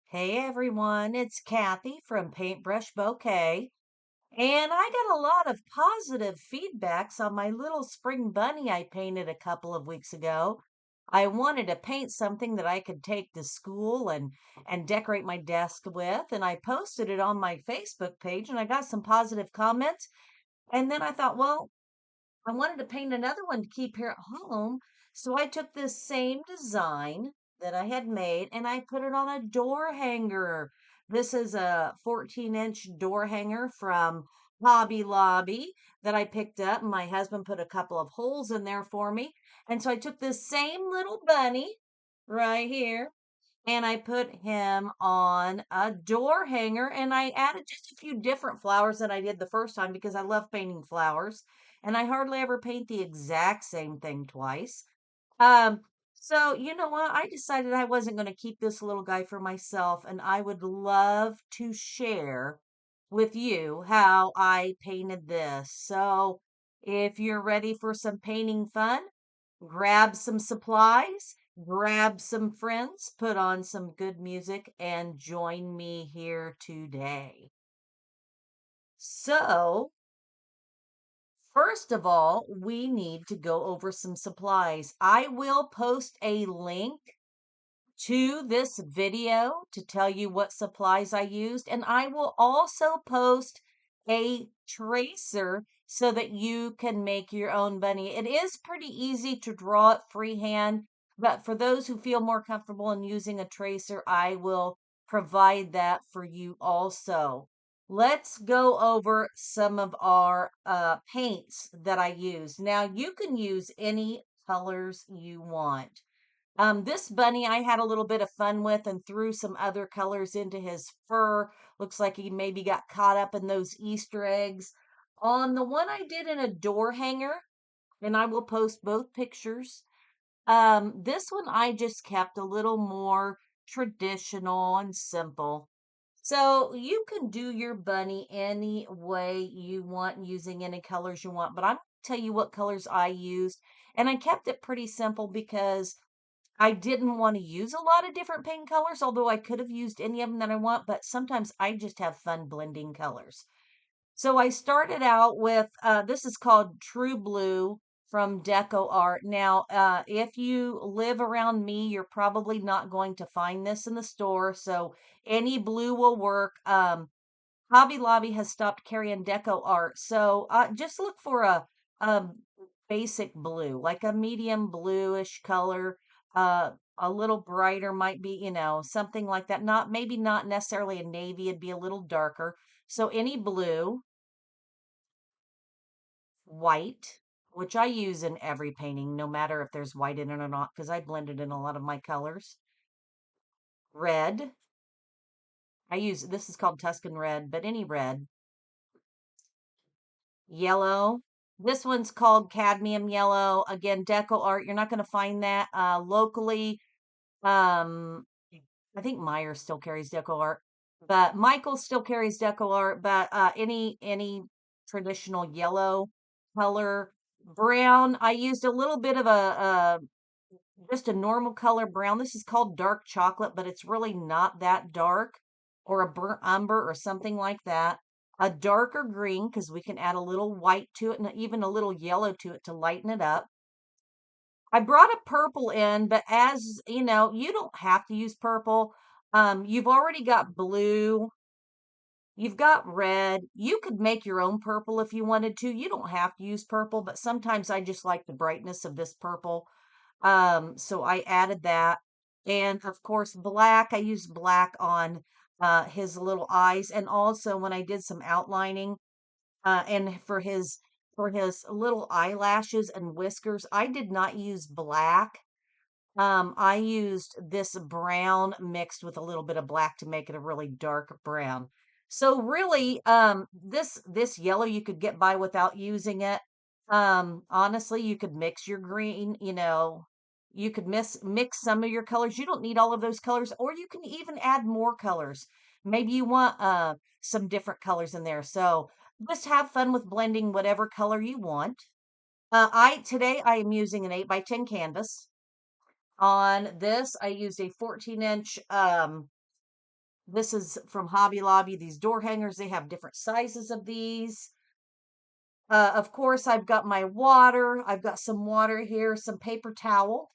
Hey everyone, it's Kathy from Paintbrush Bouquet, and I got a lot of positive feedbacks on my little spring bunny I painted a couple of weeks ago. I wanted to paint something that I could take to school and decorate my desk with, and I posted it on my Facebook page and I got some positive comments. And then I thought, well, I wanted to paint another one to keep here at home. So I took this same design that I had made and I put it on a door hanger. This is a 14-inch door hanger from Hobby Lobby that I picked up. My husband put a couple of holes in there for me. And so I took this same little bunny right here and I put him on a door hanger and I added just a few different flowers than I did the first time because I love painting flowers and I hardly ever paint the exact same thing twice. Um, so you know what? I decided I wasn't going to keep this little guy for myself and I would love to share with you how I painted this. So if you're ready for some painting fun, grab some supplies, grab some friends, put on some good music, and join me here today. So, first of all, we need to go over some supplies. I will post a link to this video to tell you what supplies I used. And I will also post a tracer so that you can make your own bunny. It is pretty easy to draw it freehand, but for those who feel more comfortable in using a tracer, I will provide that for you also. Let's go over some of our paints that I use. Now, you can use any colors you want. This bunny I had a little bit of fun with and threw some other colors into his fur. Looks like he maybe got caught up in those Easter eggs. On the one I did in a door hanger, and I will post both pictures. This one I just kept a little more traditional and simple. So you can do your bunny any way you want using any colors you want, but I'm going to tell you what colors I used. And I kept it pretty simple because I didn't want to use a lot of different paint colors, although I could have used any of them that I want, but sometimes I just have fun blending colors. So I started out with this is called True Blue from Deco Art. Now, if you live around me, you're probably not going to find this in the store, so any blue will work. Hobby Lobby has stopped carrying Deco Art, so just look for a basic blue, like a medium bluish color. A little brighter might be, something like that. Not maybe not necessarily a navy, it'd be a little darker. So any blue, white, which I use in every painting, no matter if there's white in it or not, because I blended in a lot of my colors. Red, I use this is called Tuscan red, but any red. Yellow. This one's called cadmium yellow. Again, Deco Art. You're not going to find that locally. Um, I think Meyer still carries Deco Art, but Michael still carries Deco Art. But any traditional yellow color, brown. I used a little bit of a just a normal color brown. This is called dark chocolate, but it's really not that dark, or a burnt umber or something like that. A darker green, because we can add a little white to it and even a little yellow to it to lighten it up. I brought a purple in, but as you know, you don't have to use purple. You've already got blue, you've got red. You could make your own purple if you wanted to. You don't have to use purple, but sometimes I just like the brightness of this purple. So I added that. And of course, black, I used black on his little eyes. And also when I did some outlining, and for his little eyelashes and whiskers, I did not use black. I used this brown mixed with a little bit of black to make it a really dark brown. So really, this yellow you could get by without using it. Honestly, you could mix your green, you could mix some of your colors. You don't need all of those colors, or you can even add more colors. Maybe you want some different colors in there. So just have fun with blending whatever color you want. Today I am using an 8 by 10 canvas. On this, I used a 14-inch This is from Hobby Lobby. These door hangers, they have different sizes of these. Of course, I've got my water. I've got some water here, some paper towel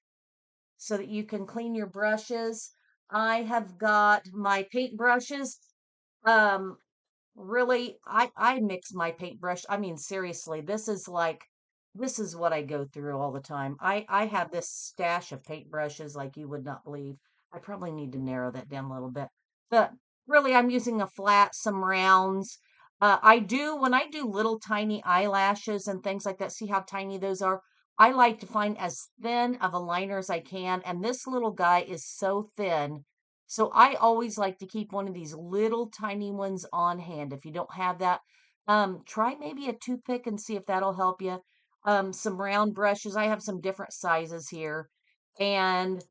so that you can clean your brushes. I have got my paint brushes. Um, Really, I mix my paintbrush. I mean, seriously, this is what I go through all the time. I have this stash of paintbrushes like you would not believe. I probably need to narrow that down a little bit. But really, I'm using a flat, some rounds. I do when I do little tiny eyelashes and things like that. See how tiny those are? I like to find as thin of a liner as I can, and this little guy is so thin, so I always like to keep one of these little tiny ones on hand. If you don't have that, try maybe a toothpick and see if that'll help you. Some round brushes. I have some different sizes here. And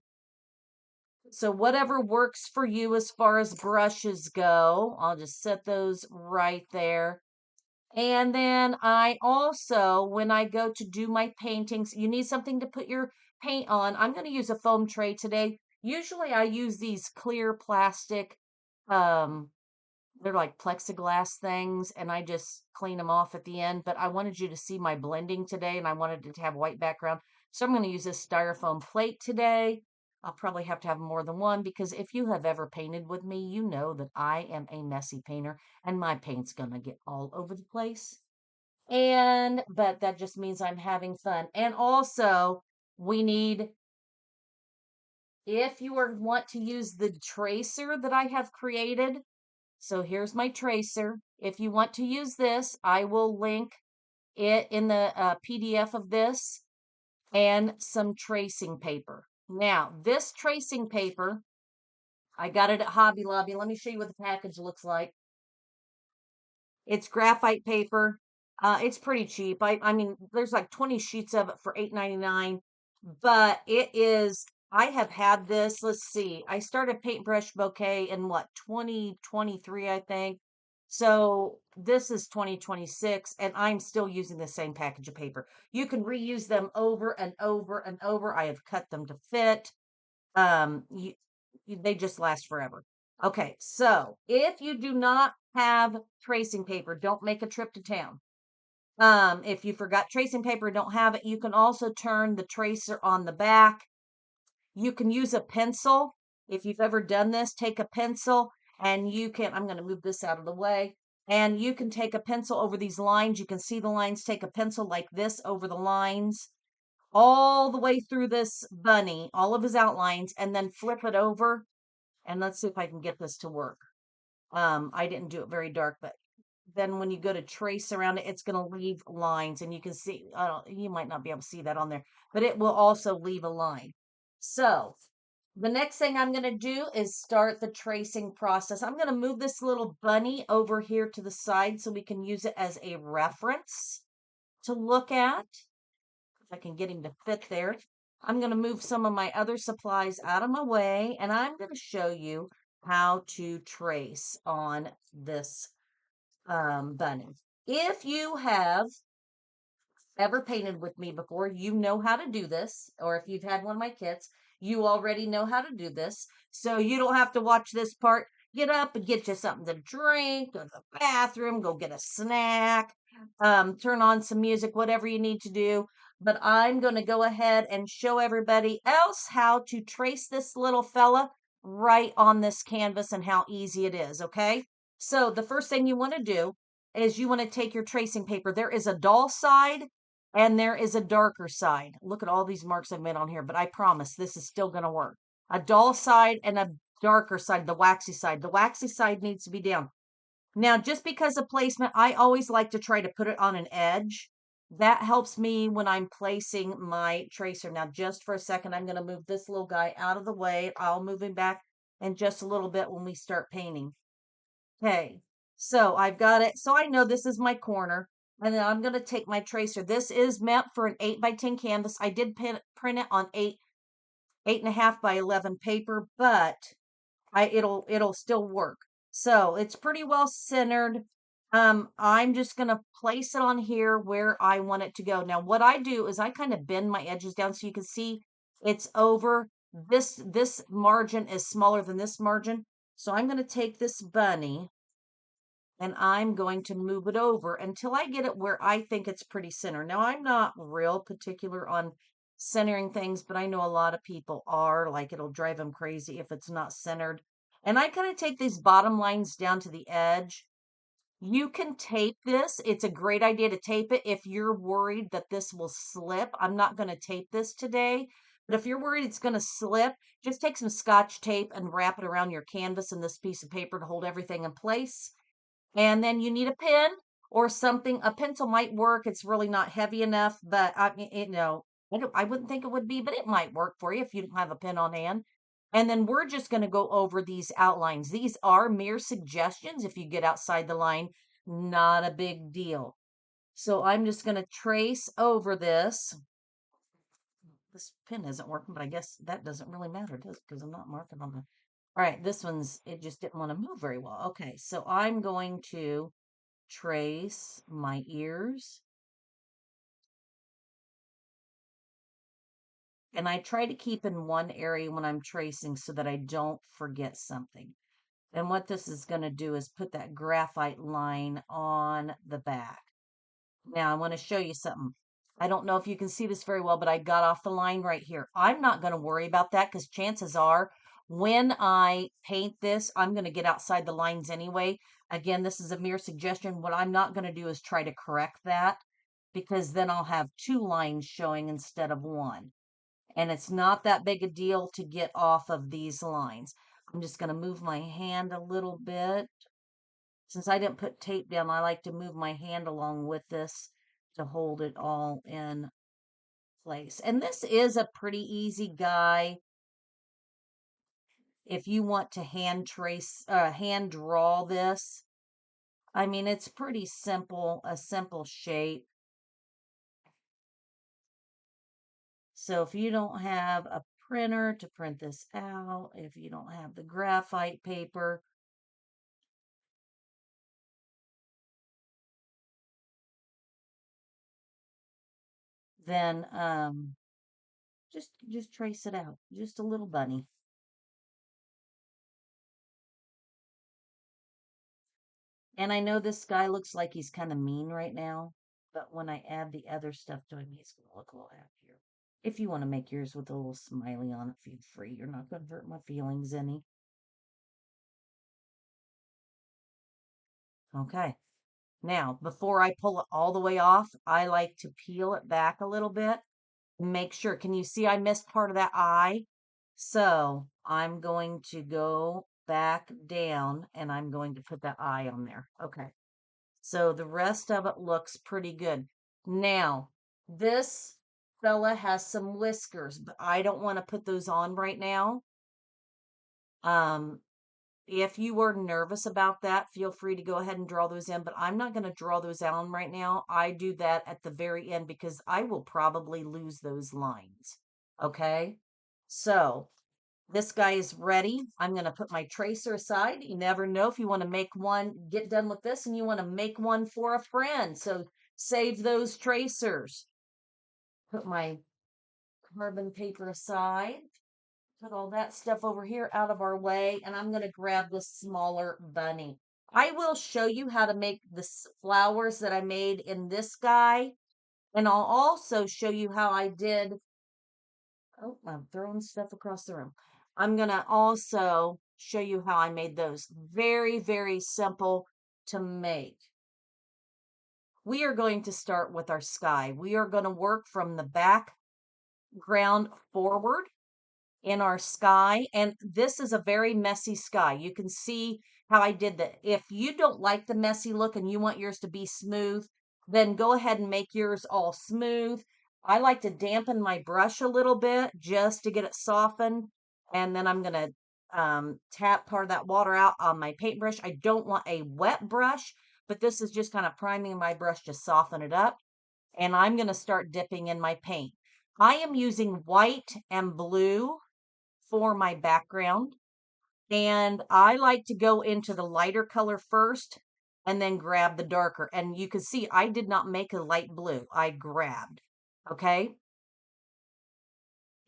so whatever works for you as far as brushes go, I'll just set those right there. And then I also, when I go to do my paintings, you need something to put your paint on. I'm going to use a foam tray today. Usually I use these clear plastic, um, they're like plexiglass things, and I just clean them off at the end. But I wanted you to see my blending today, and I wanted it to have white background. So I'm going to use this styrofoam plate today. I'll probably have to have more than one because if you have ever painted with me, you know that I am a messy painter and my paint's going to get all over the place. But that just means I'm having fun. And also, we need, if you want to use the tracer that I have created, so here's my tracer. If you want to use this, I will link it in the PDF of this and some tracing paper. Now, this tracing paper, I got it at Hobby Lobby. Let me show you what the package looks like. It's graphite paper. It's pretty cheap. I mean, there's like 20 sheets of it for $8.99, but it is, I have had this, let's see, I started Paintbrush Bouquet in what, 2023, I think. So this is 2026, and I'm still using the same package of paper. You can reuse them over and over and over. I have cut them to fit. They just last forever. Okay, so if you do not have tracing paper, don't make a trip to town. If you forgot tracing paper, don't have it, you can also turn the tracer on the back. You can use a pencil. If you've ever done this, take a pencil and you can, I'm going to move this out of the way, and you can take a pencil over these lines. You can see the lines. Take a pencil like this over the lines all the way through this bunny, all of his outlines, and then flip it over. And let's see if I can get this to work. I didn't do it very dark, but then when you go to trace around it, it's going to leave lines, and you can see, you might not be able to see that on there, but it will also leave a line. So the next thing I'm going to do is start the tracing process. I'm going to move this little bunny over here to the side so we can use it as a reference to look at. If I can get him to fit there. I'm going to move some of my other supplies out of my way, and I'm going to show you how to trace on this bunny. If you have ever painted with me before, you know how to do this. Or if you've had one of my kits, you already know how to do this. So you don't have to watch this part. Get up and get you something to drink, go to the bathroom, go get a snack, turn on some music, whatever you need to do. But I'm going to go ahead and show everybody else how to trace this little fella right on this canvas and how easy it is, okay? So the first thing you want to do is you want to take your tracing paper. There is a dull side and there is a darker side. Look at all these marks I've made on here, but I promise this is still going to work. A dull side and a darker side, the waxy side. The waxy side needs to be down. Now, just because of placement, I always like to try to put it on an edge. That helps me when I'm placing my tracer. Now, just for a second, I'm going to move this little guy out of the way. I'll move him back in just a little bit when we start painting. Okay, so I've got it. So I know this is my corner. And then I'm going to take my tracer. This is meant for an 8x10 canvas. I did print it on 8.5 by 11 paper, but it'll still work. So it's pretty well centered. I'm just going to place it on here where I want it to go. Now, what I do is I kind of bend my edges down so you can see it's over. This margin is smaller than this margin. So I'm going to take this bunny and I'm going to move it over until I get it where I think it's pretty center. Now, I'm not real particular on centering things, but I know a lot of people are. Like, it'll drive them crazy if it's not centered. And I kind of take these bottom lines down to the edge. You can tape this. It's a great idea to tape it if you're worried that this will slip. I'm not going to tape this today, but if you're worried it's going to slip, just take some Scotch tape and wrap it around your canvas and this piece of paper to hold everything in place. And then you need a pen or something. A pencil might work. It's really not heavy enough, but I wouldn't think it would be, but it might work for you if you don't have a pen on hand. And then we're just going to go over these outlines. These are mere suggestions. If you get outside the line, not a big deal. So I'm just going to trace over this. This pen isn't working, but I guess that doesn't really matter, does it? Because I'm not marking on the. All right, this one's, it just didn't want to move very well. Okay, so I'm going to trace my ears. And I try to keep in one area when I'm tracing so that I don't forget something. And what this is going to do is put that graphite line on the back. Now I want to show you something. I don't know if you can see this very well, but I got off the line right here. I'm not going to worry about that because chances are when I paint this, I'm going to get outside the lines anyway. Again, this is a mere suggestion. What I'm not going to do is try to correct that because then I'll have two lines showing instead of one. And it's not that big a deal to get off of these lines. I'm just going to move my hand a little bit. Since I didn't put tape down, I like to move my hand along with this to hold it all in place. And this is a pretty easy guy. If you want to hand draw this, I mean, it's pretty simple, a simple shape. So if you don't have a printer to print this out, if you don't have the graphite paper, then just trace it out. Just a little bunny. And I know this guy looks like he's kind of mean right now, but when I add the other stuff to him, he's going to look a little happier. If you want to make yours with a little smiley on it, feel free. You're not going to hurt my feelings any. Okay. Now, before I pull it all the way off, I like to peel it back a little bit. Make sure. Can you see I missed part of that eye? So I'm going to go back down and I'm going to put that eye on there. Okay. So the rest of it looks pretty good. Now, this fella has some whiskers, but I don't want to put those on right now. If you were nervous about that, feel free to go ahead and draw those in, but I'm not going to draw those on right now. I do that at the very end because I will probably lose those lines. Okay? So this guy is ready. I'm going to put my tracer aside. You never know if you want to make one, get done with this and you want to make one for a friend. So save those tracers. Put my carbon paper aside. Put all that stuff over here out of our way. And I'm going to grab the smaller bunny. I will show you how to make the flowers that I made in this guy. And I'll also show you how I did. Oh, I'm throwing stuff across the room. I'm going to also show you how I made those. Very, very simple to make. We are going to start with our sky. We are going to work from the background forward in our sky. And this is a very messy sky. You can see how I did that. If you don't like the messy look and you want yours to be smooth, then go ahead and make yours all smooth. I like to dampen my brush a little bit just to get it softened. And then I'm going to tap part of that water out on my paintbrush. I don't want a wet brush, but this is just kind of priming my brush to soften it up. And I'm going to start dipping in my paint. I am using white and blue for my background. And I like to go into the lighter color first and then grab the darker. And you can see I did not make a light blue. I grabbed. Okay.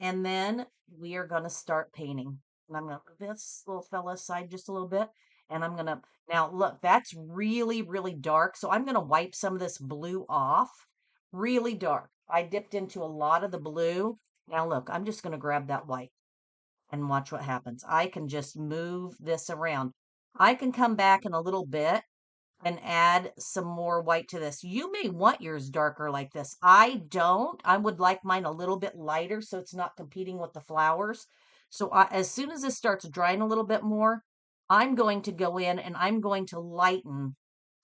And then we are going to start painting. And I'm going to move this little fella aside just a little bit. And I'm going to, now look, that's really, really dark. So I'm going to wipe some of this blue off. Really dark. I dipped into a lot of the blue. Now look, I'm just going to grab that white and watch what happens. I can just move this around. I can come back in a little bit and add some more white to this. You may want yours darker like this. I don't. I would like mine a little bit lighter so it's not competing with the flowers. So as soon as this starts drying a little bit more, I'm going to go in and I'm going to lighten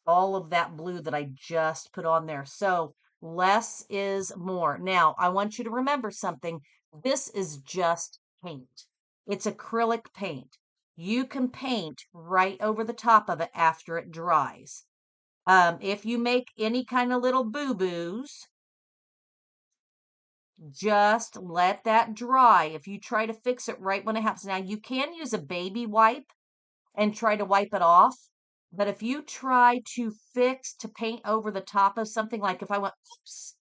all of that blue that I just put on there. So less is more. Now, I want you to remember something. This is just paint. It's acrylic paint. You can paint right over the top of it after it dries. If you make any kind of little boo-boos, just let that dry. If you try to fix it right when it happens. Now, you can use a baby wipe and try to wipe it off. But if you try to paint over the top of something, like if I went, oops,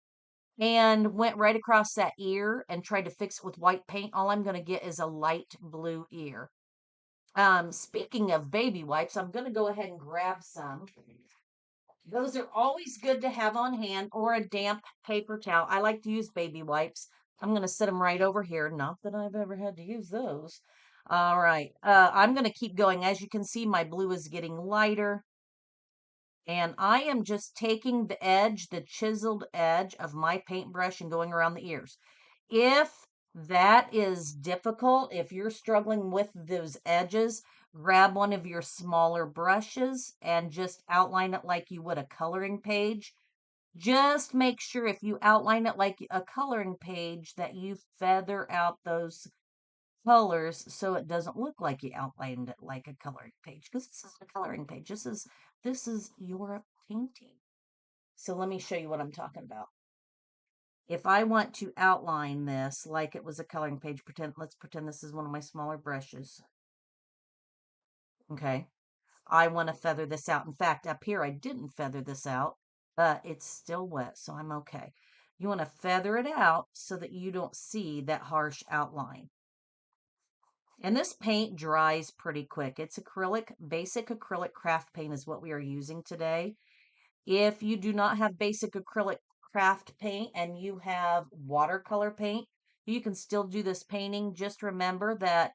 and went right across that ear and tried to fix it with white paint, all I'm going to get is a light blue ear. Speaking of baby wipes, I'm going to go ahead and grab some. Those are always good to have on hand, or a damp paper towel. I like to use baby wipes. I'm going to set them right over here. Not that I've ever had to use those. All right. I'm going to keep going. As you can see, my blue is getting lighter. And I am just taking the edge, the chiseled edge of my paintbrush and going around the ears. If that is difficult, if you're struggling with those edges, grab one of your smaller brushes and just outline it like you would a coloring page. Just make sure if you outline it like a coloring page that you feather out those colors so it doesn't look like you outlined it like a coloring page, because this is a coloring page. This is your painting. So let me show you what I'm talking about. If I want to outline this like it was a coloring page, let's pretend this is one of my smaller brushes. Okay. I want to feather this out. In fact, up here, I didn't feather this out, but it's still wet, so I'm okay. You want to feather it out so that you don't see that harsh outline. And this paint dries pretty quick. It's acrylic, basic acrylic craft paint is what we are using today. If you do not have basic acrylic craft paint and you have watercolor paint, you can still do this painting. Just remember that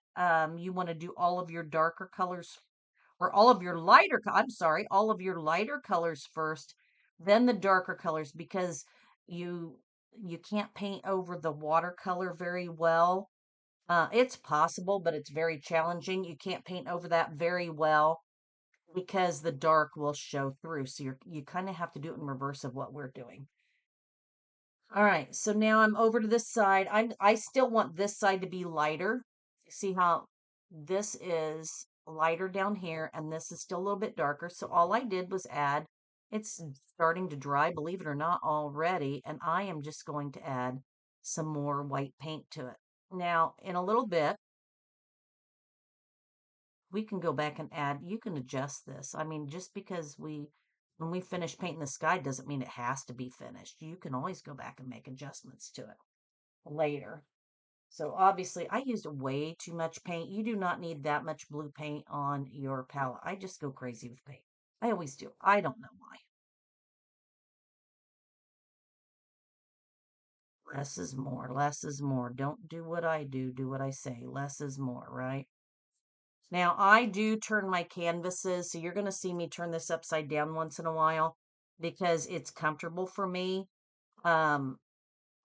you want to do all of your darker colors, or all of your lighter, I'm sorry, all of your lighter colors first, then the darker colors, because you you can't paint over the watercolor very well. It's possible, but it's very challenging. You can't paint over that very well because the dark will show through. So you kind of have to do it in reverse of what we're doing. All right, so now I'm over to this side. I still want this side to be lighter. See how this is lighter down here and this is still a little bit darker. So all I did was add, it's starting to dry, believe it or not, already, and I am just going to add some more white paint to it. Now, in a little bit, we can go back and add, you can adjust this. I mean, just because when we finish painting the sky doesn't mean it has to be finished. You can always go back and make adjustments to it later. So obviously I used way too much paint. You do not need that much blue paint on your palette. I just go crazy with paint. I always do. I don't know why. Less is more. Less is more. Don't do what I do. Do what I say. Less is more, right? Now, I do turn my canvases, so you're going to see me turn this upside down once in a while because it's comfortable for me. Um,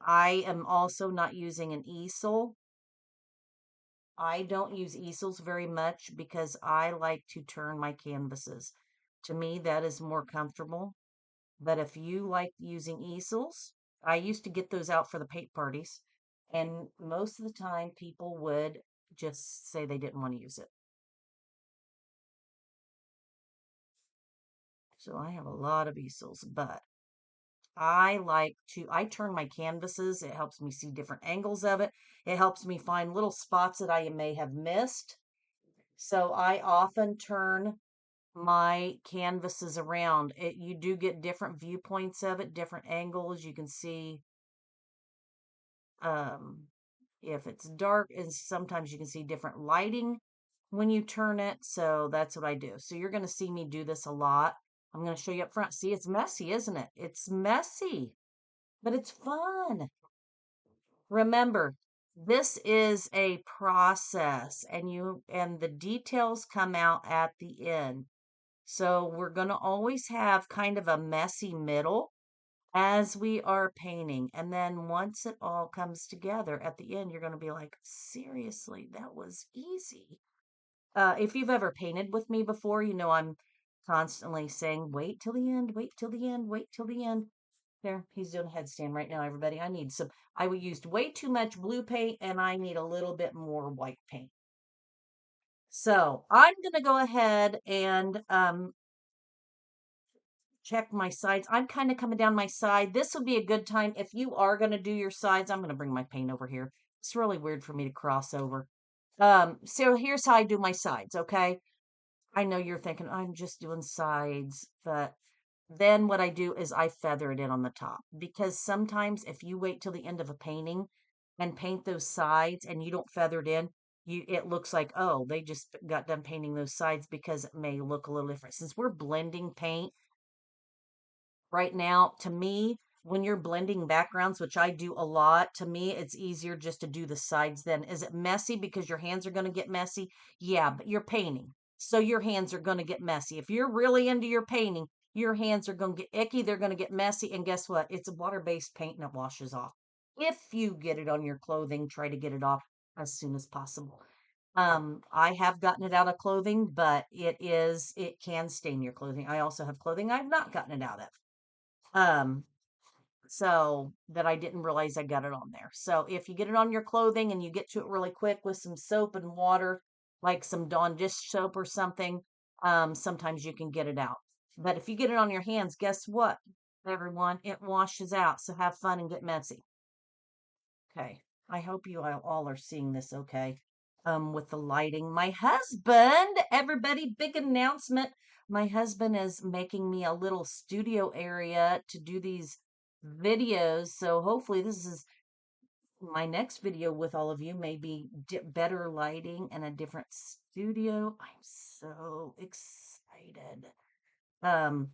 I am also not using an easel. I don't use easels very much because I like to turn my canvases. To me, that is more comfortable. But if you like using easels, I used to get those out for the paint parties, and most of the time people would just say they didn't want to use it. So I have a lot of easels, but I turn my canvases. It helps me see different angles of it. It helps me find little spots that I may have missed. So I often turn my canvases around. You do get different viewpoints of it, different angles. You can see, um, if it's dark, and sometimes you can see different lighting when you turn it. So that's what I do. So you're going to see me do this a lot. I'm going to show you up front. See, it's messy, isn't it? It's messy, but it's fun. Remember, this is a process and the details come out at the end. So we're going to always have kind of a messy middle as we are painting. And then once it all comes together at the end, you're going to be like, seriously, that was easy. If you've ever painted with me before, you know I'm constantly saying, wait till the end, wait till the end, wait till the end. There, he's doing a headstand right now, everybody. I used way too much blue paint and I need a little bit more white paint. So I'm going to go ahead and check my sides. I'm kind of coming down my side. This would be a good time if you are going to do your sides. I'm going to bring my paint over here. It's really weird for me to cross over. So here's how I do my sides, okay? I know you're thinking I'm just doing sides, but then what I do is I feather it in on the top because sometimes if you wait till the end of a painting and paint those sides and you don't feather it in, it looks like, oh, they just got done painting those sides because it may look a little different. Since we're blending paint, right now, to me, when you're blending backgrounds, which I do a lot, to me, it's easier just to do the sides then. Is it messy because your hands are going to get messy? Yeah, but you're painting. So your hands are going to get messy. If you're really into your painting, your hands are going to get icky. They're going to get messy. And guess what? It's a water-based paint and it washes off. If you get it on your clothing, try to get it off as soon as possible. I have gotten it out of clothing, but it can stain your clothing. I also have clothing I've not gotten it out of. Um, so that I didn't realize I got it on there. So if you get it on your clothing and you get to it really quick with some soap and water, like some Dawn dish soap or something, sometimes you can get it out. But if you get it on your hands, guess what, everyone? It washes out. So have fun and get messy. Okay. I hope you all are seeing this okay. With the lighting. My husband, everybody, big announcement. My husband is making me a little studio area to do these videos. So hopefully this is my next video with all of you, maybe better lighting and a different studio. I'm so excited. Um,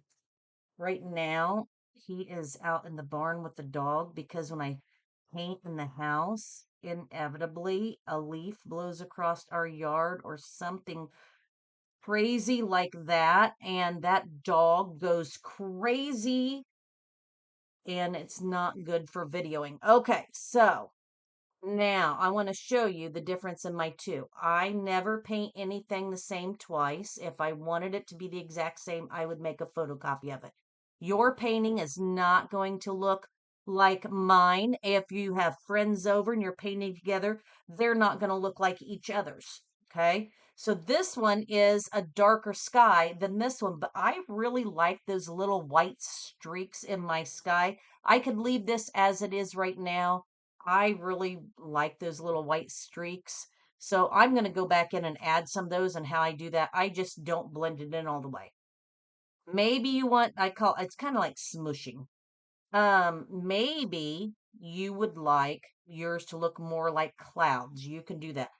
right now he is out in the barn with the dog because when I paint in the house, inevitably a leaf blows across our yard or something crazy like that, and that dog goes crazy, and it's not good for videoing. Okay, so now I want to show you the difference in my two. I never paint anything the same twice. If I wanted it to be the exact same, I would make a photocopy of it. Your painting is not going to look like mine. If you have friends over and you're painting together, they're not going to look like each other's. Okay. So this one is a darker sky than this one, but I really like those little white streaks in my sky. I could leave this as it is right now. I really like those little white streaks. So I'm going to go back in and add some of those, and how I do that, I just don't blend it in all the way. Maybe you want, it's kind of like smushing. Maybe you would like yours to look more like clouds. You can do that.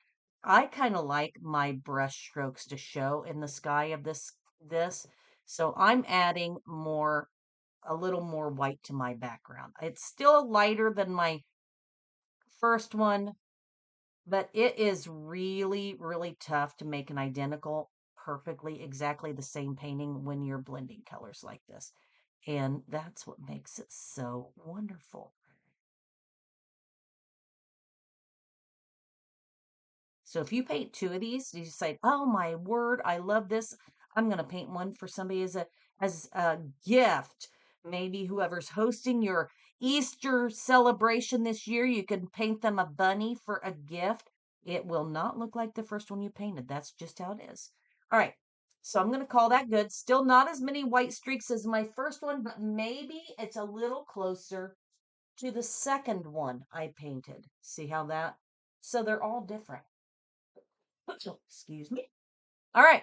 I kind of like my brush strokes to show in the sky of this. So I'm adding a little more white to my background. It's still lighter than my first one, but it is really, really tough to make an identical, perfectly, exactly the same painting when you're blending colors like this. And that's what makes it so wonderful. So if you paint two of these, you say, "Oh my word, I love this. I'm going to paint one for somebody as a gift." Maybe whoever's hosting your Easter celebration this year, you can paint them a bunny for a gift. It will not look like the first one you painted. That's just how it is. All right. So I'm going to call that good. Still not as many white streaks as my first one, but maybe it's a little closer to the second one I painted. See how that? So they're all different. Excuse me. All right.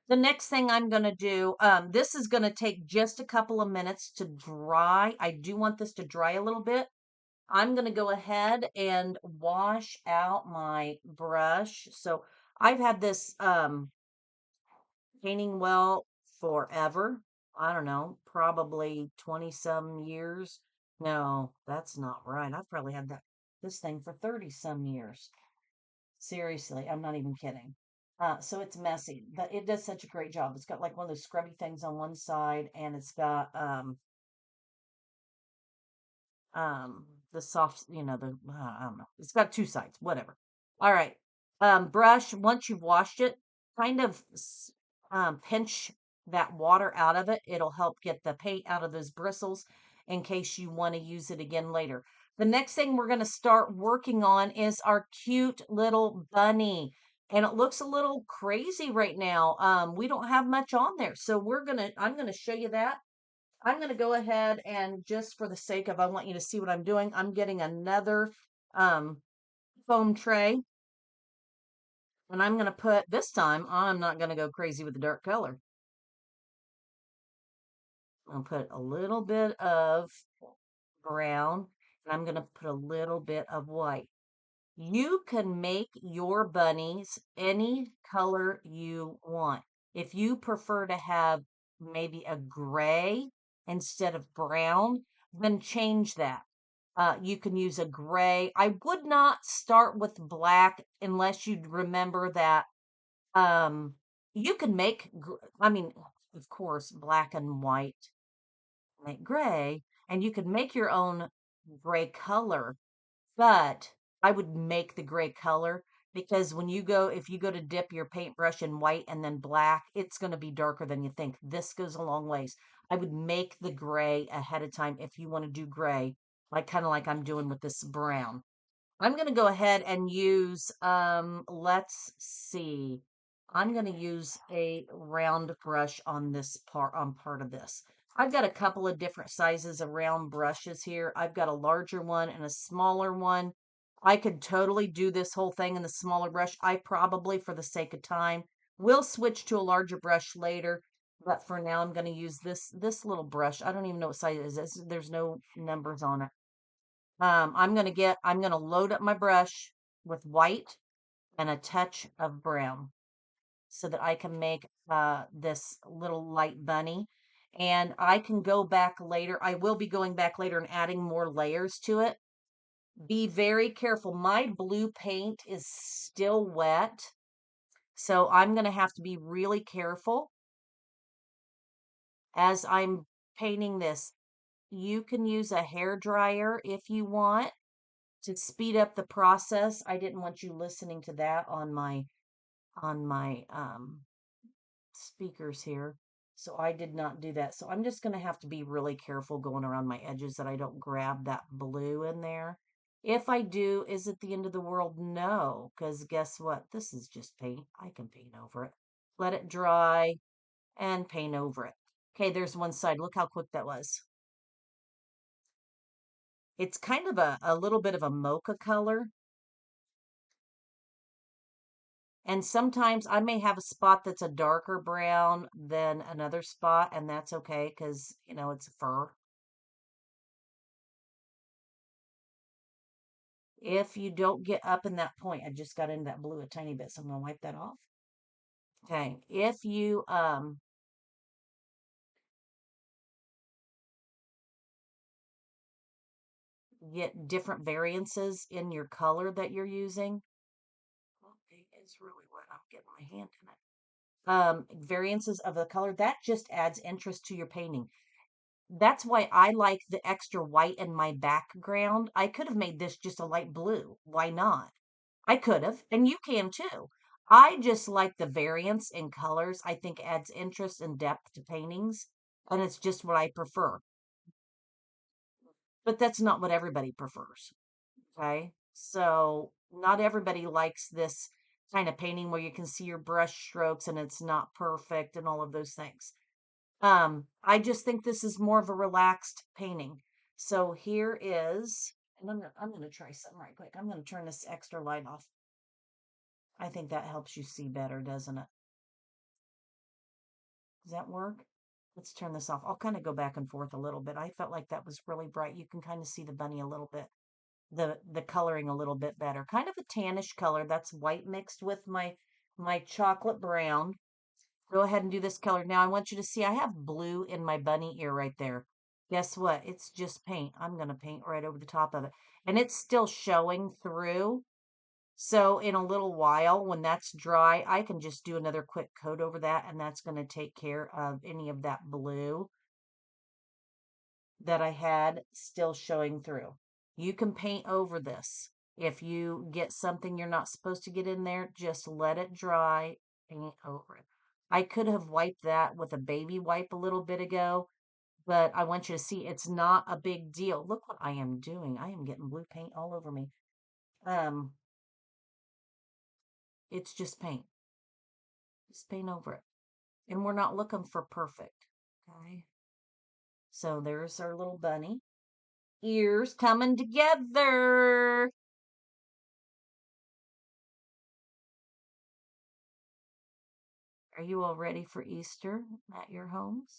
The next thing I'm going to do, this is going to take just a couple of minutes to dry. I do want this to dry a little bit. I'm going to go ahead and wash out my brush. So I've had this painting well forever. I don't know, probably 20 some years. No, that's not right. I've probably had this thing for 30 some years. Seriously, I'm not even kidding. So it's messy, but it does such a great job. It's got like one of those scrubby things on one side, and it's got um the soft, the I don't know. It's got two sides, whatever. All right. Brush, once you've washed it, kind of pinch that water out of it. It'll help get the paint out of those bristles in case you want to use it again later. The next thing we're going to start working on is our cute little bunny. And it looks a little crazy right now. We don't have much on there. So I'm gonna show you that. I'm going to go ahead and, just for the sake of, I want you to see what I'm doing, I'm getting another um, foam tray, and I'm going to put, this time, I'm not going to go crazy with the dark color. I'll put a little bit of brown, and I'm going to put a little bit of white. You can make your bunnies any color you want. If you prefer to have maybe a gray instead of brown, then change that. You can use a gray. I would not start with black unless you remember that you can make, I mean, of course, black and white make gray, and you could make your own gray color, but I would make the gray color because if you go to dip your paintbrush in white and then black, it's going to be darker than you think. This goes a long ways. I would make the gray ahead of time if you want to do gray, like kind of like I'm doing with this brown. I'm going to go ahead and use, let's see. I'm going to use a round brush on part of this. I've got a couple of different sizes of round brushes here. I've got a larger one and a smaller one. I could totally do this whole thing in the smaller brush. I probably, for the sake of time, will switch to a larger brush later. But for now, I'm going to use this little brush. I don't even know what size it is. There's no numbers on it. I'm gonna load up my brush with white and a touch of brown so that I can make this little light bunny. And I can go back later. I will be going back later and adding more layers to it. Be very careful. My blue paint is still wet, so I'm gonna have to be really careful as I'm painting this. You can use a hair dryer if you want to speed up the process. I didn't want you listening to that on my speakers here. So I did not do that. So I'm just going to have to be really careful going around my edges that I don't grab that blue in there. If I do, is it the end of the world? No, because guess what? This is just paint. I can paint over it. Let it dry and paint over it. Okay, there's one side. Look how quick that was. It's kind of a little bit of a mocha color. And sometimes I may have a spot that's a darker brown than another spot, and that's okay because, it's fur. If you don't get up in that point, I just got into that blue a tiny bit, so I'm going to wipe that off. Okay. If you get different variances in your color that you're using, okay, it's really wet. I'm getting my hand in it. Variances of the color, that just adds interest to your painting. That's why I like the extra white in my background. I could have made this just a light blue. Why not? I could have, and you can too. I just like the variance in colors. I think adds interest and depth to paintings, and it's just what I prefer. But that's not what everybody prefers. Okay? So, not everybody likes this kind of painting where you can see your brush strokes and it's not perfect and all of those things. I just think this is more of a relaxed painting. So here is, and I'm gonna try something right quick. I'm gonna turn this extra light off. I think that helps you see better, doesn't it? Does that work? Let's turn this off. I'll kind of go back and forth a little bit. I felt like that was really bright. You can kind of see the bunny a little bit. the coloring a little bit better. Kind of a tannish color. That's white mixed with my chocolate brown. Go ahead and do this color. Now I want you to see I have blue in my bunny ear right there. Guess what? It's just paint. I'm going to paint right over the top of it. And it's still showing through. So in a little while, when that's dry, I can just do another quick coat over that, and that's going to take care of any of that blue that I had still showing through. You can paint over this. If you get something you're not supposed to get in there, just let it dry, paint over it. I could have wiped that with a baby wipe a little bit ago, but I want you to see it's not a big deal. Look what I am doing. I am getting blue paint all over me. Um, it's just paint. Just paint over it. And we're not looking for perfect. Okay. So there's our little bunny. Ears coming together. Are you all ready for Easter at your homes?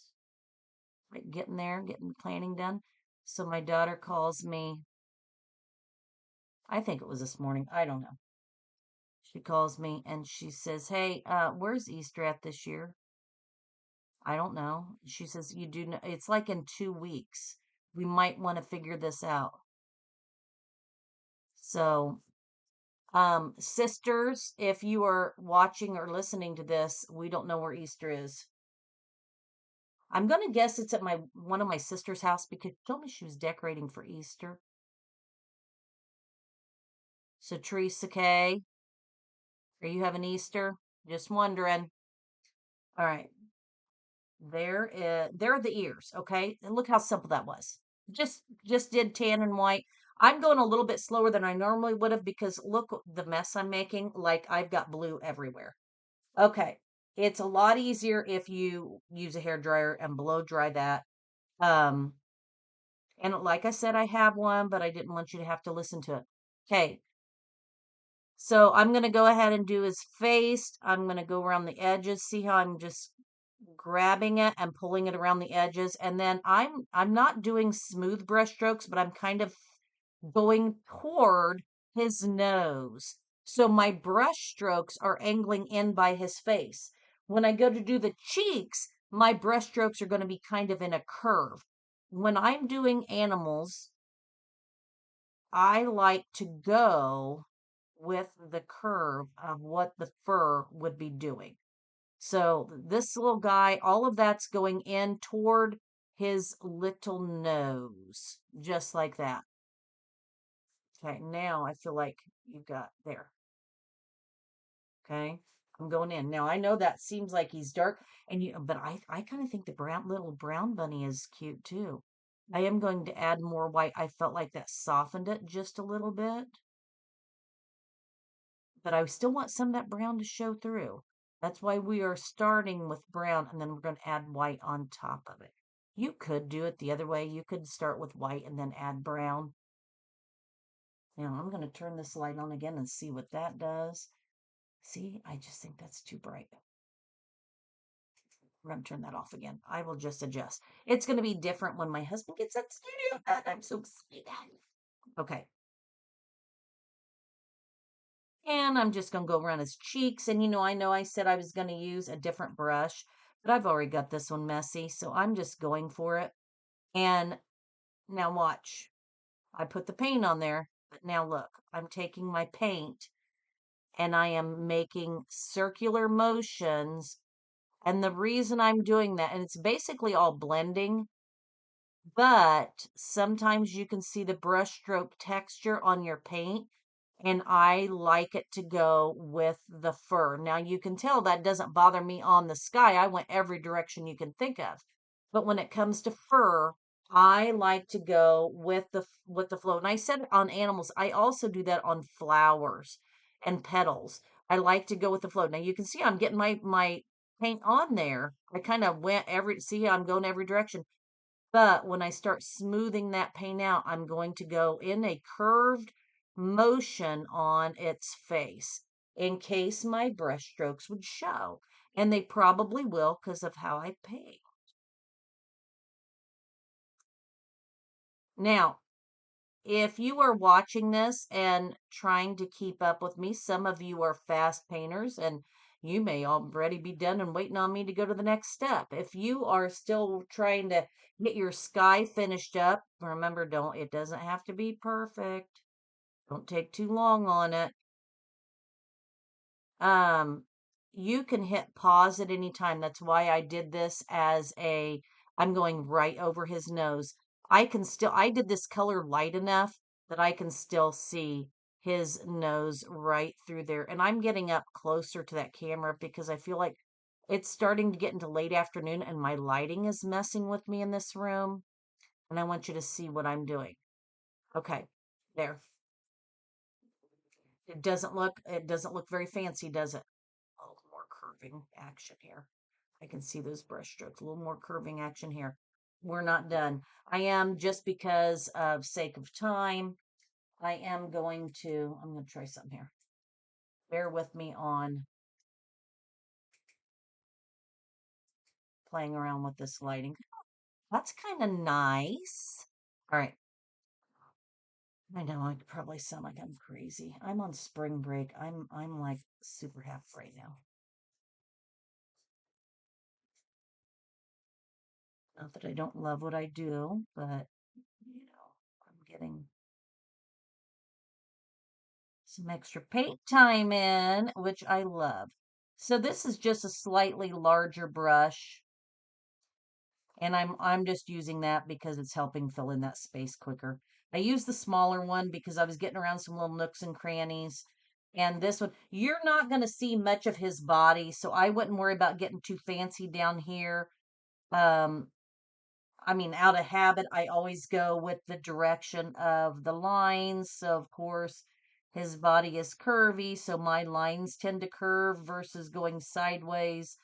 Like getting there, getting planning done. So my daughter calls me. I think it was this morning. I don't know. She calls me and she says, "Hey, where's Easter at this year?" I don't know. She says, "You do know it's like in 2 weeks. We might want to figure this out." So, sisters, if you are watching or listening to this, we don't know where Easter is. I'm gonna guess it's at my one of my sister's house because she told me she was decorating for Easter. So Teresa K, are you having Easter? Just wondering. All right. There are the ears, okay? And look how simple that was. Just did tan and white. I'm going a little bit slower than I normally would have because look the mess I'm making. Like I've got blue everywhere. Okay. It's a lot easier if you use a hair dryer and blow dry that. Um, and like I said, I have one, but I didn't want you to have to listen to it. Okay. So I'm going to go ahead and do his face. I'm going to go around the edges. See how I'm just grabbing it and pulling it around the edges. And then I'm not doing smooth brush strokes, but I'm kind of going toward his nose. So my brush strokes are angling in by his face. When I go to do the cheeks, my brush strokes are going to be kind of in a curve. When I'm doing animals, I like to go with the curve of what the fur would be doing. So this little guy, all of that's going in toward his little nose, just like that. Okay, now I feel like you've got there. Okay, I'm going in. Now I know that seems like he's dark, and but I kind of think the little brown bunny is cute too. I am going to add more white. I felt like that softened it just a little bit. But I still want some of that brown to show through. That's why we are starting with brown and then we're going to add white on top of it. You could do it the other way. You could start with white and then add brown. Now I'm going to turn this light on again and see what that does. See, I just think that's too bright. We're going to turn that off again. I will just adjust. It's going to be different when my husband gets at the studio. I'm so excited. Okay. And I'm just going to go around his cheeks. And I know I said I was going to use a different brush, but I've already got this one messy. So I'm just going for it. And now watch. I put the paint on there, but now look, I'm taking my paint and I am making circular motions. And the reason I'm doing that, and it's basically all blending, but sometimes you can see the brushstroke texture on your paint, and I like it to go with the fur. Now you can tell that doesn't bother me on the sky. I went every direction you can think of. But when it comes to fur, I like to go with the flow. And I said on animals, I also do that on flowers and petals. I like to go with the flow. Now you can see I'm getting my paint on there. I kind of went see I'm going every direction. But when I start smoothing that paint out, I'm going to go in a curved motion on its face in case my brush strokes would show. And they probably will because of how I paint. Now, if you are watching this and trying to keep up with me, some of you are fast painters and you may already be done and waiting on me to go to the next step. If you are still trying to get your sky finished up, remember, it doesn't have to be perfect. Don't take too long on it. Um, you can hit pause at any time. That's why I did this as I'm going right over his nose. I did this color light enough that I can still see his nose right through there. And I'm getting up closer to that camera because I feel like it's starting to get into late afternoon and my lighting is messing with me in this room. And I want you to see what I'm doing. Okay, there. It doesn't look very fancy, does it? A little more curving action here. I can see those brush strokes, a little more curving action here. We're not done. I am, just because of sake of time, I'm going to try something here. Bear with me on playing around with this lighting. That's kind of nice. All right. I know I could probably sound like I'm crazy. I'm on spring break. I'm like super happy right now. Not that I don't love what I do, but I'm getting some extra paint time in, which I love. So this is just a slightly larger brush, and I'm just using that because it's helping fill in that space quicker. I used the smaller one because I was getting around some little nooks and crannies. And this one, you're not going to see much of his body, so I wouldn't worry about getting too fancy down here. Um, out of habit, I always go with the direction of the lines. So, of course, his body is curvy, so my lines tend to curve versus going sideways.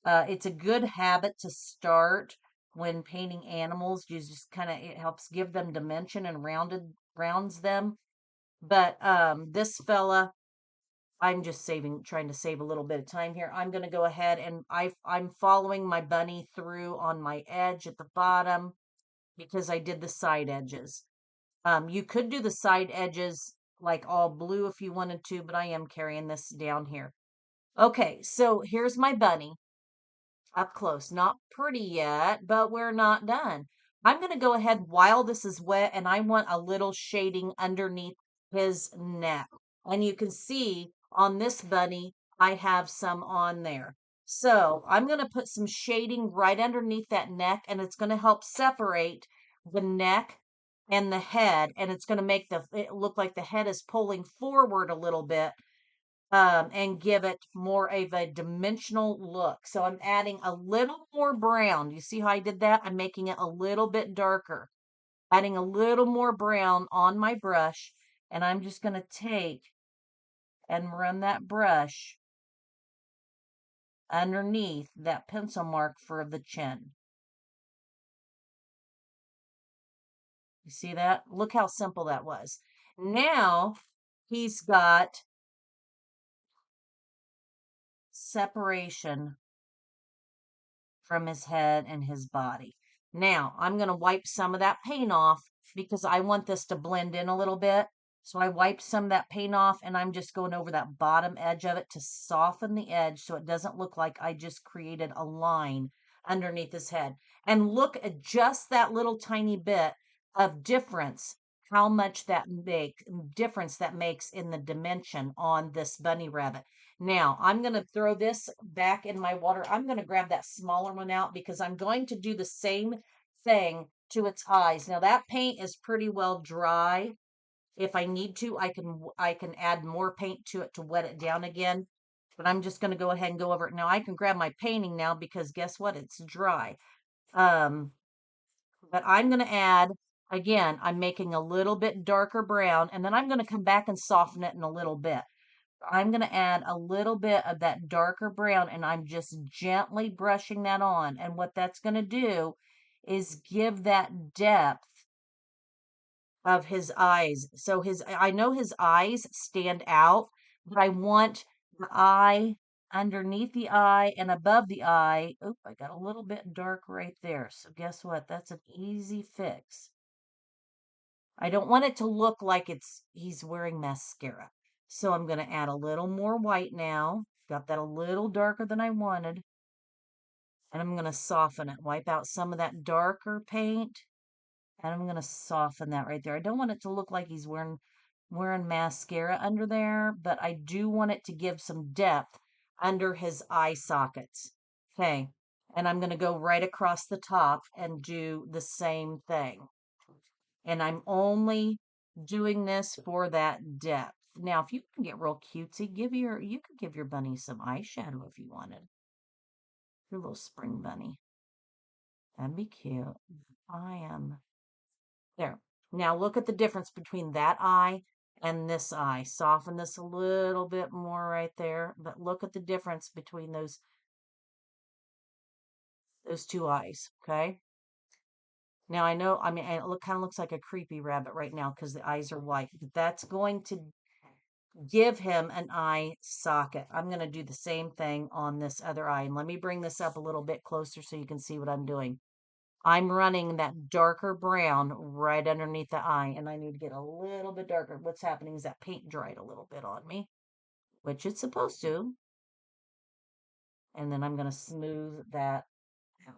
It's a good habit to start when painting animals. You just it helps give them dimension and rounds them. But this fella, I'm just trying to save a little bit of time here. I'm going to go ahead and I'm following my bunny through on my edge at the bottom because I did the side edges. You could do the side edges like all blue if you wanted to, but I am carrying this down here. Okay, so here's my bunny up close. Not pretty yet, but we're not done. I'm going to go ahead while this is wet, and I want a little shading underneath his neck. And you can see on this bunny, I have some on there. So I'm going to put some shading right underneath that neck, and it's going to help separate the neck and the head, and it's going to make it look like the head is pulling forward a little bit, and give it more of a dimensional look. So I'm adding a little more brown. You see how I did that? I'm making it a little bit darker, adding a little more brown on my brush. And I'm just going to take and run that brush underneath that pencil mark for the chin. You see that? Look how simple that was. Now he's got separation from his head and his body. Now, I'm going to wipe some of that paint off because I want this to blend in a little bit. So I wiped some of that paint off and I'm just going over that bottom edge of it to soften the edge so it doesn't look like I just created a line underneath his head. And look at just that little tiny bit of difference, how much difference that makes in the dimension on this bunny rabbit. Now, I'm going to throw this back in my water. I'm going to grab that smaller one out because I'm going to do the same thing to its eyes. Now, that paint is pretty well dry. If I need to, I can add more paint to it to wet it down again. But I'm just going to go ahead and go over it. Now, I can grab my painting now because guess what? It's dry. But I'm going to add, again, I'm making a little bit darker brown, and then I'm going to come back and soften it in a little bit. I'm going to add a little bit of that darker brown and I'm just gently brushing that on. And what that's going to do is give that depth of his eyes. So I know his eyes stand out, but I want the eye underneath the eye and above the eye. Oop, I got a little bit dark right there. So guess what? That's an easy fix. I don't want it to look like he's wearing mascara. So I'm going to add a little more white now. Got that a little darker than I wanted. And I'm going to soften it. Wipe out some of that darker paint. And I'm going to soften that right there. I don't want it to look like he's wearing mascara under there, but I do want it to give some depth under his eye sockets. Okay. And I'm going to go right across the top and do the same thing. And I'm only doing this for that depth. Now, if you can get real cutesy, you could give your bunny some eyeshadow if you wanted. Your little spring bunny. That'd be cute. I am. There. Now look at the difference between that eye and this eye. Soften this a little bit more right there. But look at the difference between those two eyes. Okay. Now I know, I mean, it kind of looks like a creepy rabbit right now because the eyes are white. But that's going to give him an eye socket. I'm going to do the same thing on this other eye. And let me bring this up a little bit closer so you can see what I'm doing. I'm running that darker brown right underneath the eye, and I need to get a little bit darker. What's happening is that paint dried a little bit on me, which it's supposed to. And then I'm going to smooth that out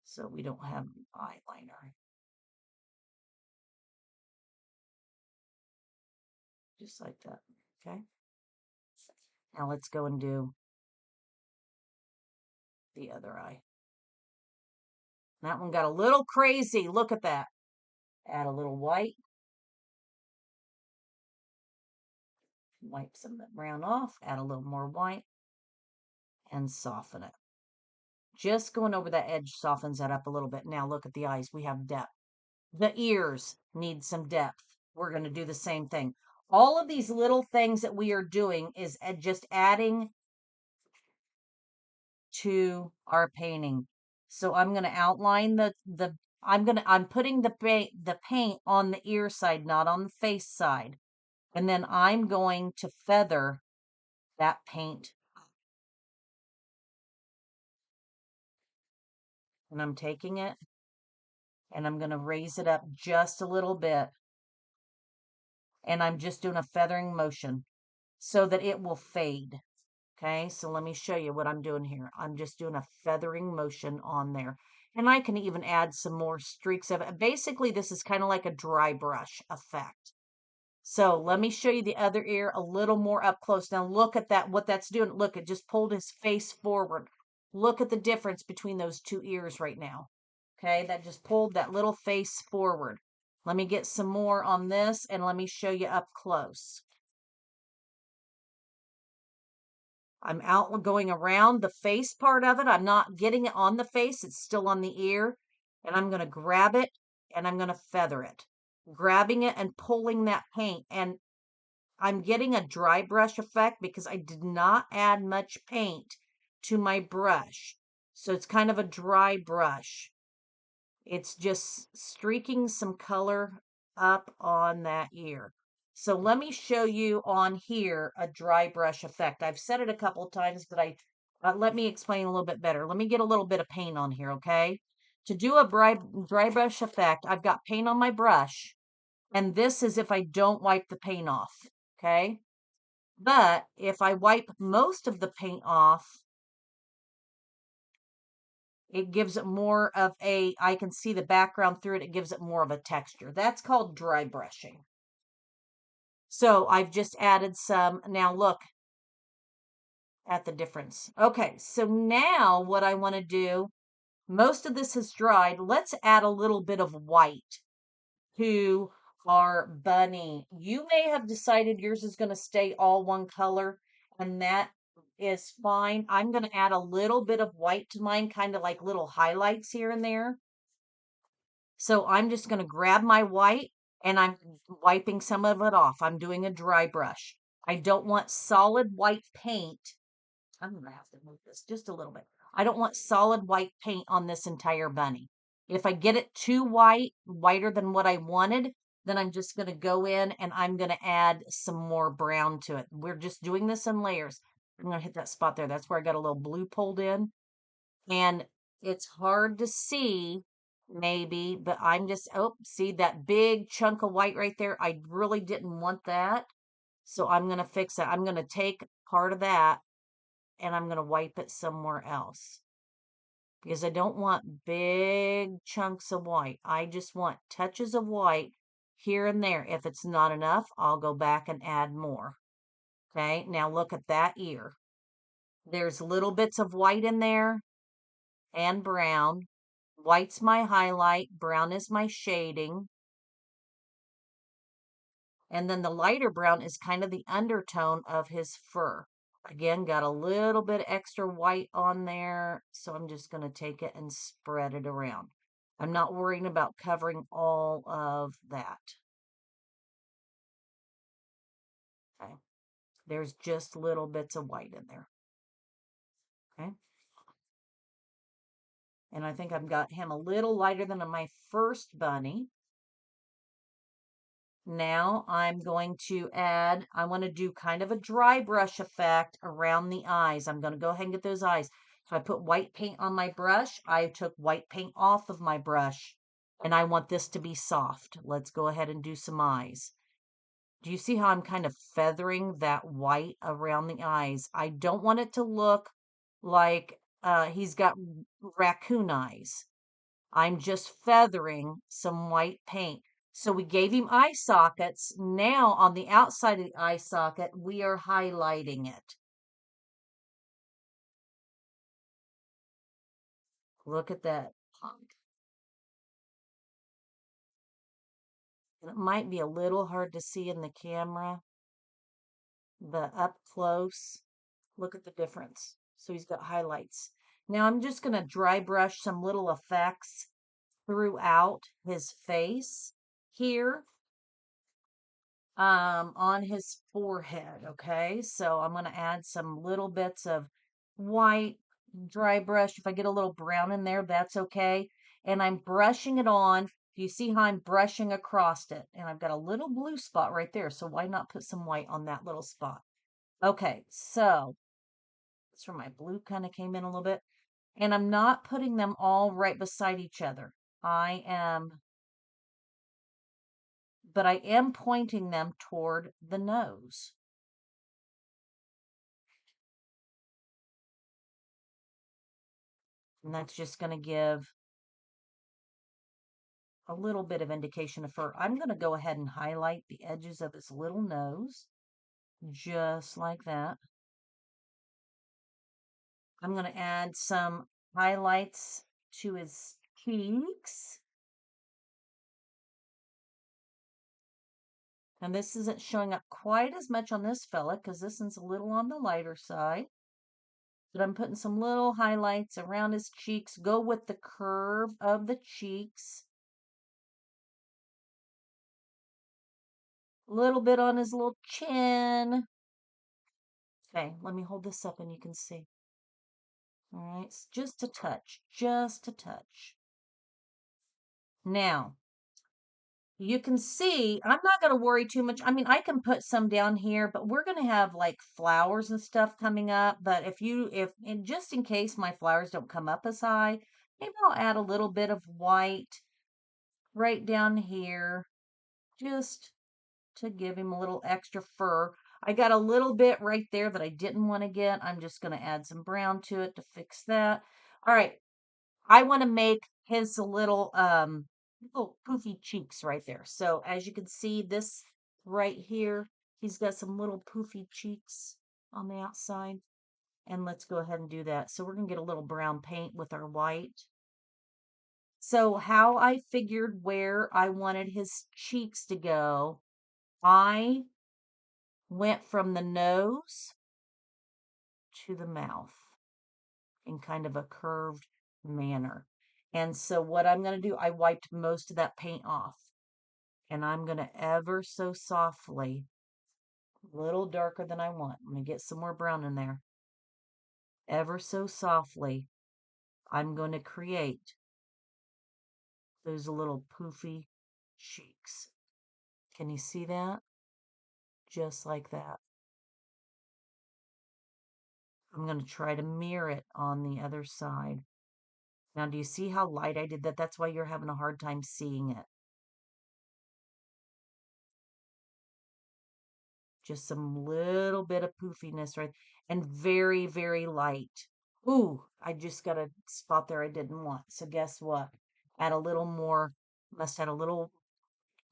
so we don't have eyeliner. Just like that, okay? Now let's go and do the other eye. That one got a little crazy. Look at that. Add a little white. Wipe some of the brown off. Add a little more white. And soften it. Just going over that edge softens that up a little bit. Now look at the eyes. We have depth. The ears need some depth. We're going to do the same thing. All of these little things that we are doing is just adding to our painting. So I'm going to outline I'm putting the paint on the ear side, not on the face side. And then I'm going to feather that paint. And I'm taking it and I'm going to raise it up just a little bit. And I'm just doing a feathering motion so that it will fade. Okay, so let me show you what I'm doing here. I'm just doing a feathering motion on there. And I can even add some more streaks of it. Basically, this is kind of like a dry brush effect. So let me show you the other ear a little more up close. Now look at that, what that's doing. Look, it just pulled his face forward. Look at the difference between those two ears right now. Okay, that just pulled that little face forward. Let me get some more on this and let me show you up close. I'm out going around the face part of it. I'm not getting it on the face. It's still on the ear. And I'm going to grab it and I'm going to feather it. Grabbing it and pulling that paint. And I'm getting a dry brush effect because I did not add much paint to my brush. So it's kind of a dry brush. It's just streaking some color up on that ear. So let me show you on here a dry brush effect. I've said it a couple of times, but let me explain a little bit better. Let me get a little bit of paint on here, okay? To do a dry brush effect, I've got paint on my brush, and this is if I don't wipe the paint off, okay? But if I wipe most of the paint off, it gives it more of I can see the background through it. It gives it more of a texture. That's called dry brushing. So I've just added some. Now look at the difference. Okay, so now what I want to do, most of this has dried. Let's add a little bit of white to our bunny. You may have decided yours is going to stay all one color, and that is fine. I'm going to add a little bit of white to mine, kind of like little highlights here and there. So I'm just going to grab my white and I'm wiping some of it off. I'm doing a dry brush. I don't want solid white paint. I'm going to have to move this just a little bit. I don't want solid white paint on this entire bunny. If I get it too white, whiter than what I wanted, then I'm just going to go in and I'm going to add some more brown to it. We're just doing this in layers. I'm going to hit that spot there. That's where I got a little blue pulled in. And it's hard to see maybe, but I'm just, oh, see that big chunk of white right there? I really didn't want that. So I'm going to fix it. I'm going to take part of that and I'm going to wipe it somewhere else because I don't want big chunks of white. I just want touches of white here and there. If it's not enough, I'll go back and add more. Okay, now look at that ear. There's little bits of white in there and brown. White's my highlight, brown is my shading. And then the lighter brown is kind of the undertone of his fur. Again, got a little bit extra white on there, so I'm just going to take it and spread it around. I'm not worrying about covering all of that. Okay, there's just little bits of white in there. Okay, and I think I've got him a little lighter than my first bunny. Now I'm going to add, I want to do kind of a dry brush effect around the eyes. I'm going to go ahead and get those eyes. So I put white paint on my brush. I took white paint off of my brush and I want this to be soft. Let's go ahead and do some eyes. Do you see how I'm kind of feathering that white around the eyes? I don't want it to look like he's got raccoon eyes. I'm just feathering some white paint. So we gave him eye sockets. Now on the outside of the eye socket, we are highlighting it. Look at that punk. And it might be a little hard to see in the camera, but up close, look at the difference. So he's got highlights. Now I'm just going to dry brush some little effects throughout his face here. On his forehead. Okay, so I'm going to add some little bits of white dry brush. If I get a little brown in there, that's okay. And I'm brushing it on. You see how I'm brushing across it? And I've got a little blue spot right there. So why not put some white on that little spot? Okay, so that's where my blue kind of came in a little bit. And I'm not putting them all right beside each other. But I am pointing them toward the nose. And that's just going to give a little bit of indication of fur. I'm going to go ahead and highlight the edges of his little nose, just like that. I'm going to add some highlights to his cheeks. And this isn't showing up quite as much on this fella because this one's a little on the lighter side. But I'm putting some little highlights around his cheeks. Go with the curve of the cheeks. A little bit on his little chin. Okay, let me hold this up and you can see. All right, just a touch, just a touch. Now, you can see, I'm not going to worry too much. I mean, I can put some down here, but we're going to have like flowers and stuff coming up. But and just in case my flowers don't come up as high, maybe I'll add a little bit of white right down here, just to give him a little extra fur. I got a little bit right there that I didn't want to get. I'm just going to add some brown to it to fix that. All right. I want to make his little poofy cheeks right there. So as you can see, this right here, he's got some little poofy cheeks on the outside. And let's go ahead and do that. So we're going to get a little brown paint with our white. So how I figured where I wanted his cheeks to go, I went from the nose to the mouth in kind of a curved manner. And so what I'm going to do, I wiped most of that paint off. And I'm going to ever so softly, a little darker than I want. I'm going to get some more brown in there. Ever so softly, I'm going to create those little poofy cheeks. Can you see that? Just like that. I'm going to try to mirror it on the other side. Now, do you see how light I did that? That's why you're having a hard time seeing it. Just some little bit of poofiness, right? And very, very light. Ooh, I just got a spot there I didn't want. So guess what? Add a little more, must add a little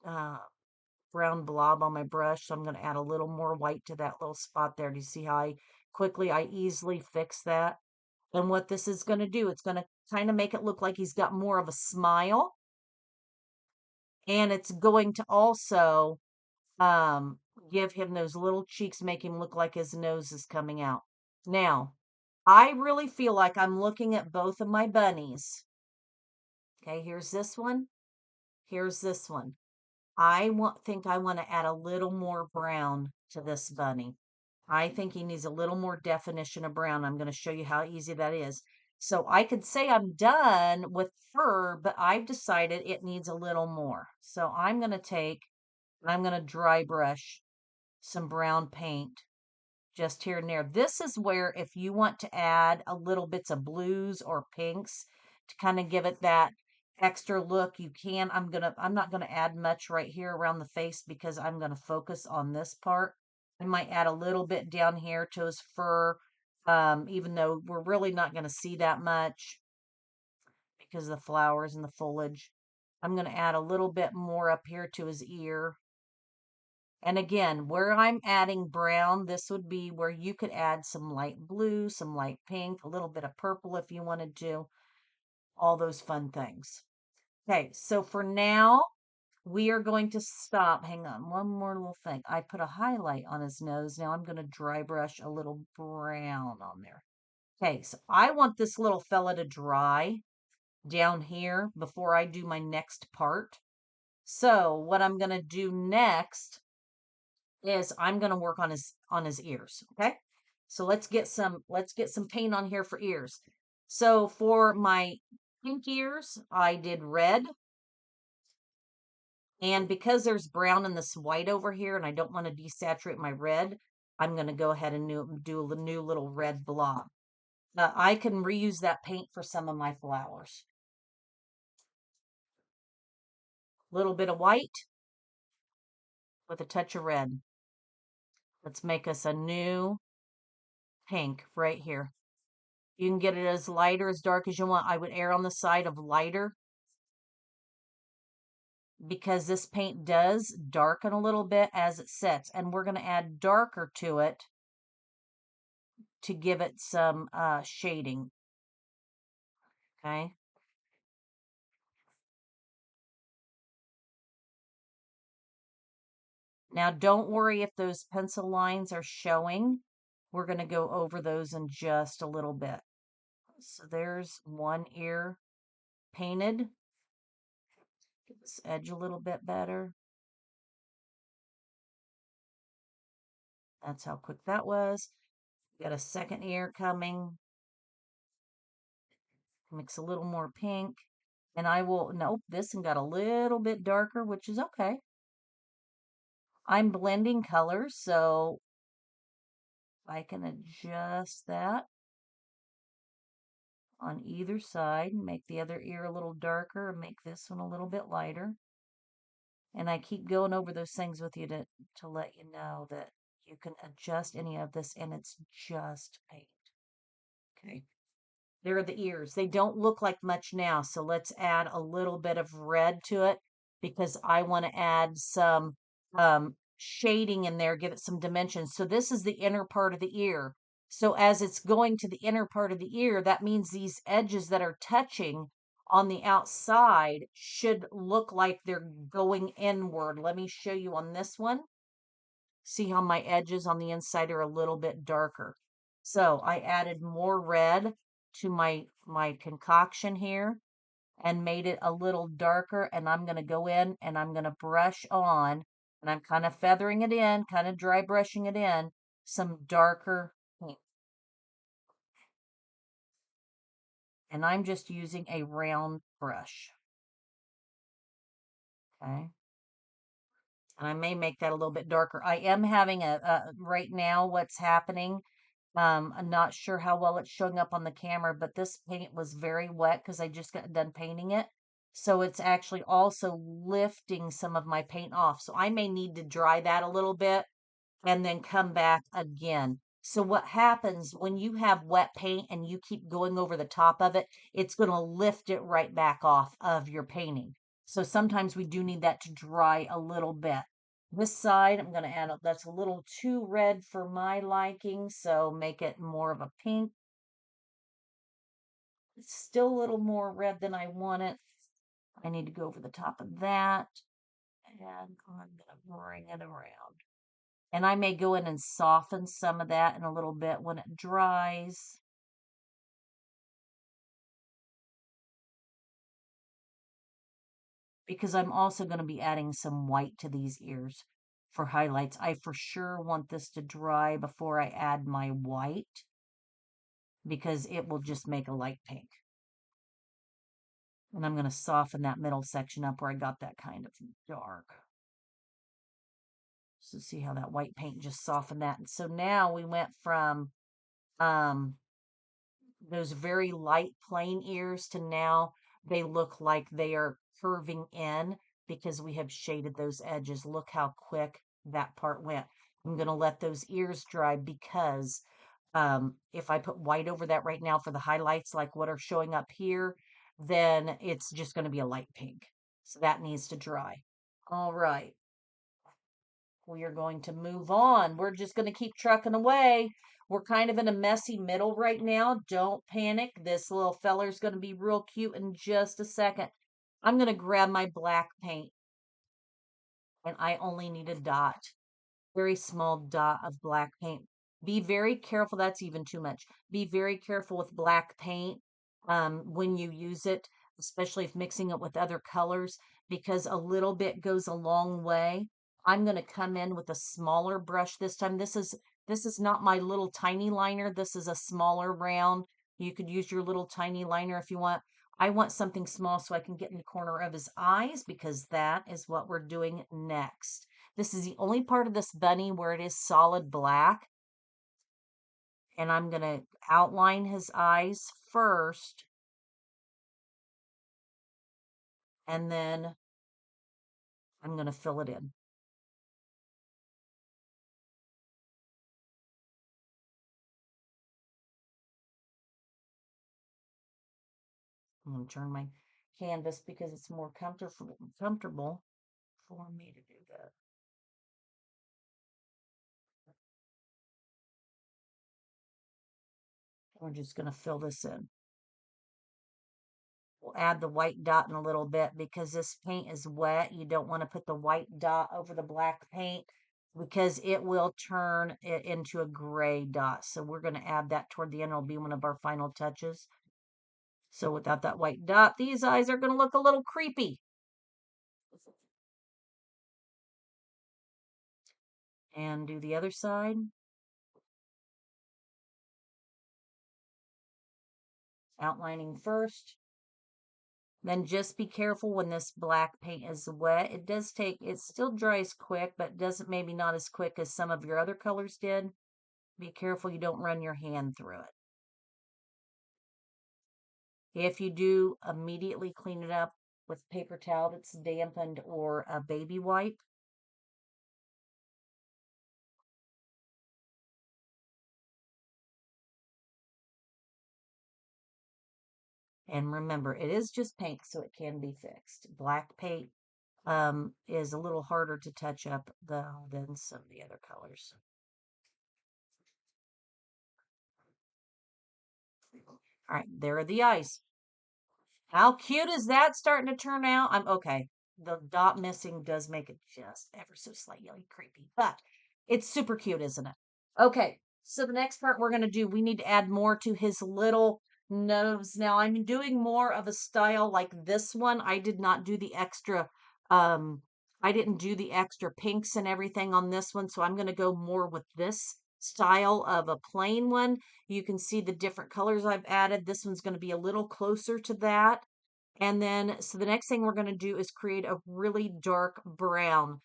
uh, brown blob on my brush. So I'm going to add a little more white to that little spot there. Do you see how I easily fix that? And what this is going to do, it's going to kind of make it look like he's got more of a smile. And it's going to also um, give him those little cheeks, make him look like his nose is coming out. Now, I really feel like I'm looking at both of my bunnies. Okay, here's this one. Here's this one. Think I want to add a little more brown to this bunny. I think he needs a little more definition of brown. I'm going to show you how easy that is. So I could say I'm done with fur, but I've decided it needs a little more. So I'm going to take and I'm going to dry brush some brown paint just here and there. This is where if you want to add a little bits of blues or pinks to kind of give it that extra look, you can. I'm not gonna add much right here around the face because I'm gonna focus on this part. I might add a little bit down here to his fur, even though we're really not gonna see that much because of the flowers and the foliage. I'm gonna add a little bit more up here to his ear. And again, where I'm adding brown, this would be where you could add some light blue, some light pink, a little bit of purple if you wanted to, all those fun things. Okay, so for now, we are going to stop. Hang on, one more little thing. I put a highlight on his nose. Now I'm going to dry brush a little brown on there. Okay, so I want this little fella to dry down here before I do my next part. So what I'm going to do next is I'm going to work on his ears, okay? So let's get some paint on here for ears. So for my pink ears, I did red. And because there's brown and this white over here and I don't want to desaturate my red, I'm going to go ahead and do a new little red blob. I can reuse that paint for some of my flowers. Little bit of white with a touch of red. Let's make us a new pink right here. You can get it as light or as dark as you want. I would err on the side of lighter because this paint does darken a little bit as it sets. And we're going to add darker to it to give it some shading. Okay. Now, don't worry if those pencil lines are showing. We're going to go over those in just a little bit. So there's one ear painted. Get this edge a little bit better. That's how quick that was. Got a second ear coming. Mix a little more pink. And I will, nope, this one got a little bit darker, which is okay. I'm blending colors, so I can adjust that on either side, make the other ear a little darker, and make this one a little bit lighter. And I keep going over those things with you to let you know that you can adjust any of this, and it's just paint. Okay. There are the ears. They don't look like much now, so let's add a little bit of red to it because I want to add some shading in there, give it some dimension. So this is the inner part of the ear. So as it's going to the inner part of the ear, that means these edges that are touching on the outside should look like they're going inward. Let me show you on this one. See how my edges on the inside are a little bit darker. So I added more red to my concoction here and made it a little darker. And I'm going to go in and I'm going to brush on, and I'm kind of feathering it in, kind of dry brushing it in, some darker paint. And I'm just using a round brush. Okay. And I may make that a little bit darker. I am having right now what's happening I'm not sure how well it's showing up on the camera, but this paint was very wet because I just got done painting it. So it's actually also lifting some of my paint off. So I may need to dry that a little bit and then come back again. So what happens when you have wet paint and you keep going over the top of it, it's going to lift it right back off of your painting. So sometimes we do need that to dry a little bit. This side, I'm going to add, that's a little too red for my liking, so make it more of a pink. It's still a little more red than I want it. I need to go over the top of that, and I'm going to bring it around. And I may go in and soften some of that in a little bit when it dries. Because I'm also going to be adding some white to these ears for highlights. I for sure want this to dry before I add my white because it will just make a light pink. And I'm going to soften that middle section up where I got that kind of dark. So see how that white paint just softened that. And so now we went from um, those very light plain ears to now they look like they are curving in because we have shaded those edges. Look how quick that part went. I'm going to let those ears dry because if I put white over that right now for the highlights, like what are showing up here, then it's just going to be a light pink. So that needs to dry. All right. We are going to move on. We're just going to keep trucking away. We're kind of in a messy middle right now. Don't panic. This little feller's going to be real cute in just a second. I'm going to grab my black paint, and I only need a dot, very small dot of black paint. Be very careful. That's even too much. Be very careful with black paint when you use it, especially if mixing it with other colors, because a little bit goes a long way. I'm going to come in with a smaller brush this time. This is not my little tiny liner. This is a smaller round. You could use your little tiny liner if you want. I want something small so I can get in the corner of his eyes because that is what we're doing next. This is the only part of this bunny where it is solid black. And I'm going to outline his eyes first. And then I'm going to fill it in. I'm going to turn my canvas because it's more comfortable for me to do that. We're just going to fill this in. We'll add the white dot in a little bit because this paint is wet. You don't want to put the white dot over the black paint because it will turn it into a gray dot. So we're going to add that toward the end. It'll be one of our final touches. So without that white dot, these eyes are going to look a little creepy. And do the other side. Outlining first. Then just be careful when this black paint is wet. It still dries quick, but doesn't maybe not as quick as some of your other colors did. Be careful you don't run your hand through it. If you do, immediately clean it up with paper towel that's dampened or a baby wipe. And remember, it is just paint, so it can be fixed. Black paint is a little harder to touch up, though, than some of the other colors. All right, there are the eyes. How cute is that starting to turn out? I'm okay. The dot missing does make it just ever so slightly creepy, but it's super cute, isn't it? Okay, so the next part we're going to do, we need to add more to his little nose. Now I'm doing more of a style like this one. I did not do the extra, I didn't do the extra pinks and everything on this one, so I'm going to go more with this style of a plain one. You can see the different colors I've added. This one's going to be a little closer to that. And then, so the next thing we're going to do is create a really dark brown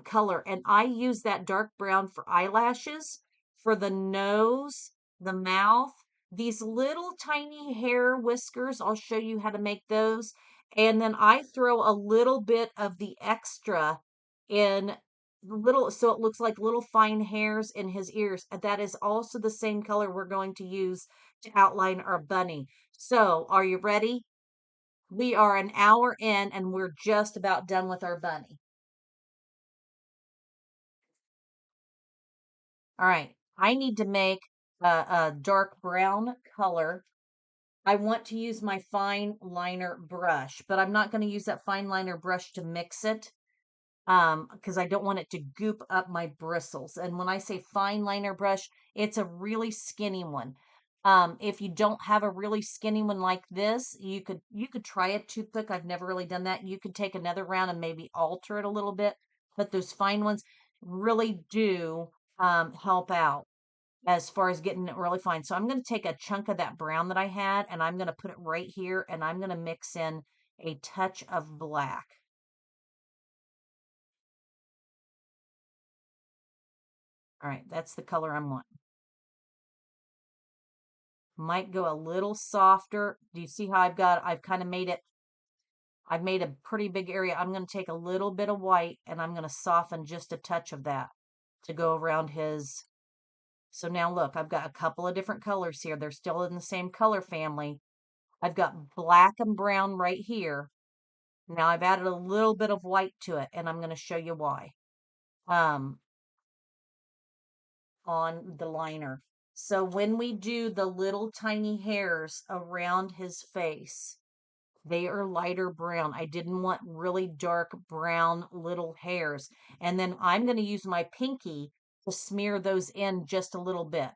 color. And I use that dark brown for eyelashes. for the nose, the mouth, these little tiny hair whiskers. I'll show you how to make those. And then I throw a little bit of the extra in little, so it looks like little fine hairs in his ears. That is also the same color we're going to use to outline our bunny. So, are you ready? We are an hour in and we're just about done with our bunny. All right, I need to make a dark brown color. I want to use my fine liner brush, but I'm not going to use that fine liner brush to mix it because I don't want it to goop up my bristles. And when I say fine liner brush, it's a really skinny one. If you don't have a really skinny one like this, you could try a toothpick. I've never really done that. You could take another round and maybe alter it a little bit, but those fine ones really do help out as far as getting it really fine. So I'm going to take a chunk of that brown that I had and I'm going to put it right here and I'm going to mix in a touch of black. All right, that's the color I'm wanting. Might go a little softer. Do you see how I've kind of made it, I've made a pretty big area. I'm going to take a little bit of white and I'm going to soften just a touch of that to go around his. So now look, I've got a couple of different colors here. They're still in the same color family. I've got black and brown right here. Now I've added a little bit of white to it and I'm going to show you why. Um, on the liner. So when we do the little tiny hairs around his face, they are lighter brown. I didn't want really dark brown little hairs. And then I'm going to use my pinky to smear those in just a little bit.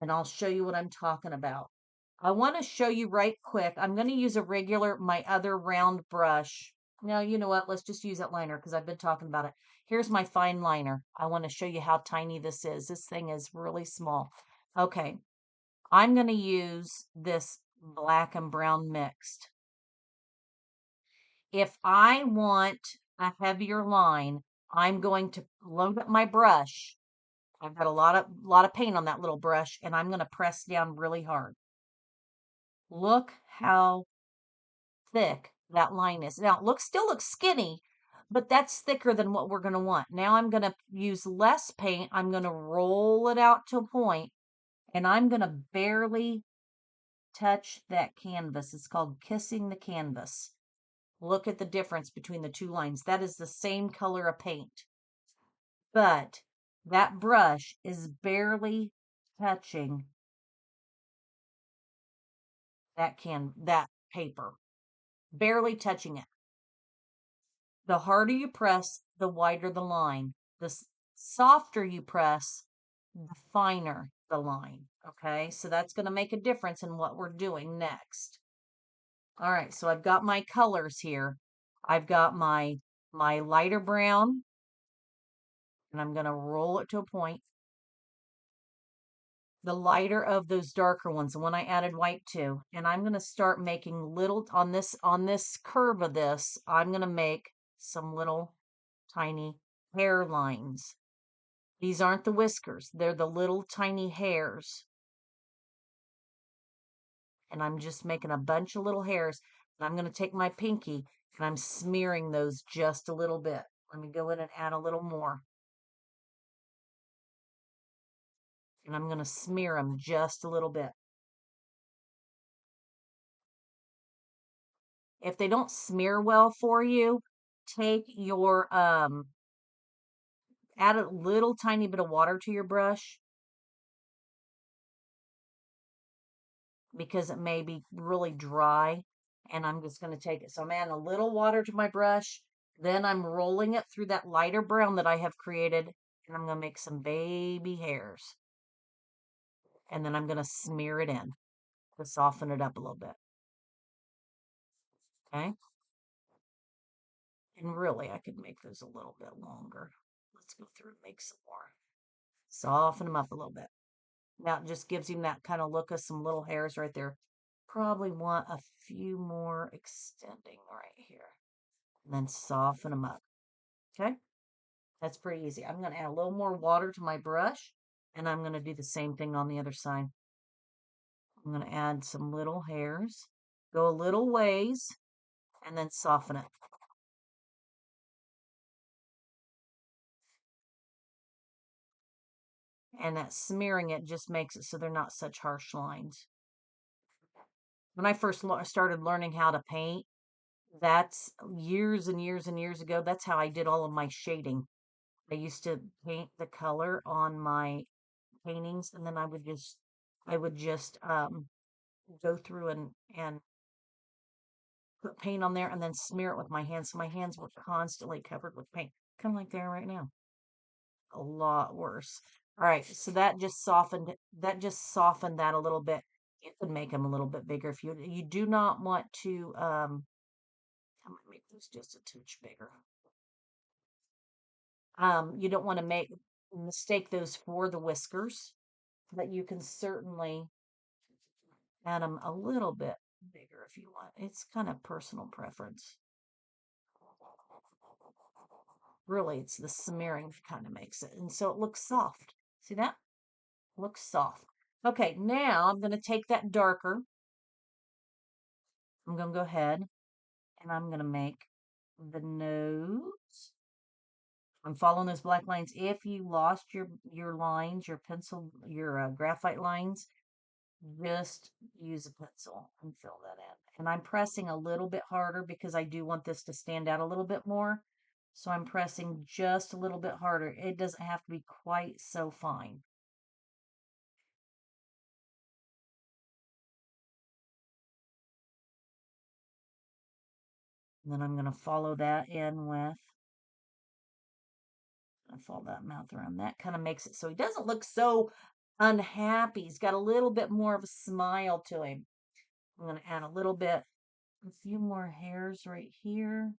And I'll show you what I'm talking about. I want to show you right quick. I'm going to use my other round brush. No, you know what? Let's just use that liner because I've been talking about it. Here's my fine liner. I want to show you how tiny this is. This thing is really small. Okay, I'm going to use this black and brown mixed. If I want a heavier line, I'm going to load up my brush. I've got a lot of paint on that little brush, and I'm going to press down really hard. Look how thick that line is. Now, still looks skinny, but that's thicker than what we're going to want. Now I'm going to use less paint. I'm going to roll it out to a point, and I'm going to barely touch that canvas. It's called kissing the canvas. Look at the difference between the two lines. That is the same color of paint, but that brush is barely touching that paper, barely touching it. The harder you press, the wider the line. The softer you press, the finer the line. Okay, so that's going to make a difference in what we're doing next. All right, so I've got my colors here. I've got my lighter brown, and I'm going to roll it to a point. The lighter of those darker ones, the one I added white to, and I'm going to start making little on this curve of this. I'm going to make some little tiny hair lines. These aren't the whiskers, they're the little tiny hairs. And I'm just making a bunch of little hairs. And I'm going to take my pinky and I'm smearing those just a little bit. Let me go in and add a little more. And I'm going to smear them just a little bit. If they don't smear well for you, take your add a little tiny bit of water to your brush because it may be really dry. And I'm just going to take it. So I'm adding a little water to my brush. Then I'm rolling it through that lighter brown that I have created. And I'm going to make some baby hairs. And then I'm going to smear it in to soften it up a little bit. Okay. And really, I could make those a little bit longer. Let's go through and make some more. Soften them up a little bit. Now it just gives him that kind of look of some little hairs right there. Probably want a few more extending right here. And then soften them up. Okay? That's pretty easy. I'm going to add a little more water to my brush. And I'm going to do the same thing on the other side. I'm going to add some little hairs, go a little ways, and then soften it. And that smearing it just makes it so they're not such harsh lines. When I first started learning how to paint, that's years and years and years ago, that's how I did all of my shading. I used to paint the color on my paintings, and then I would just go through and put paint on there and then smear it with my hands. So my hands were constantly covered with paint, kind of like they are right now. A lot worse. All right, so that just softened that a little bit. You could make them a little bit bigger if you do not want to. I'm gonna make those just a touch bigger. You don't want to mistake those for the whiskers, but you can certainly add them a little bit bigger if you want. It's kind of personal preference. Really, it's the smearing that kind of makes it. And so it looks soft. See that? Looks soft. Okay, now I'm going to take that darker. I'm going to go ahead and I'm going to make the nose. I'm following those black lines. If you lost your lines, your pencil, your graphite lines, just use a pencil and fill that in. And I'm pressing a little bit harder because I do want this to stand out a little bit more. So I'm pressing just a little bit harder. It doesn't have to be quite so fine. And then I'm going to follow that in with, I follow that mouth around. That kind of makes it so he doesn't look so unhappy. He's got a little bit more of a smile to him. I'm going to add a few more hairs right here.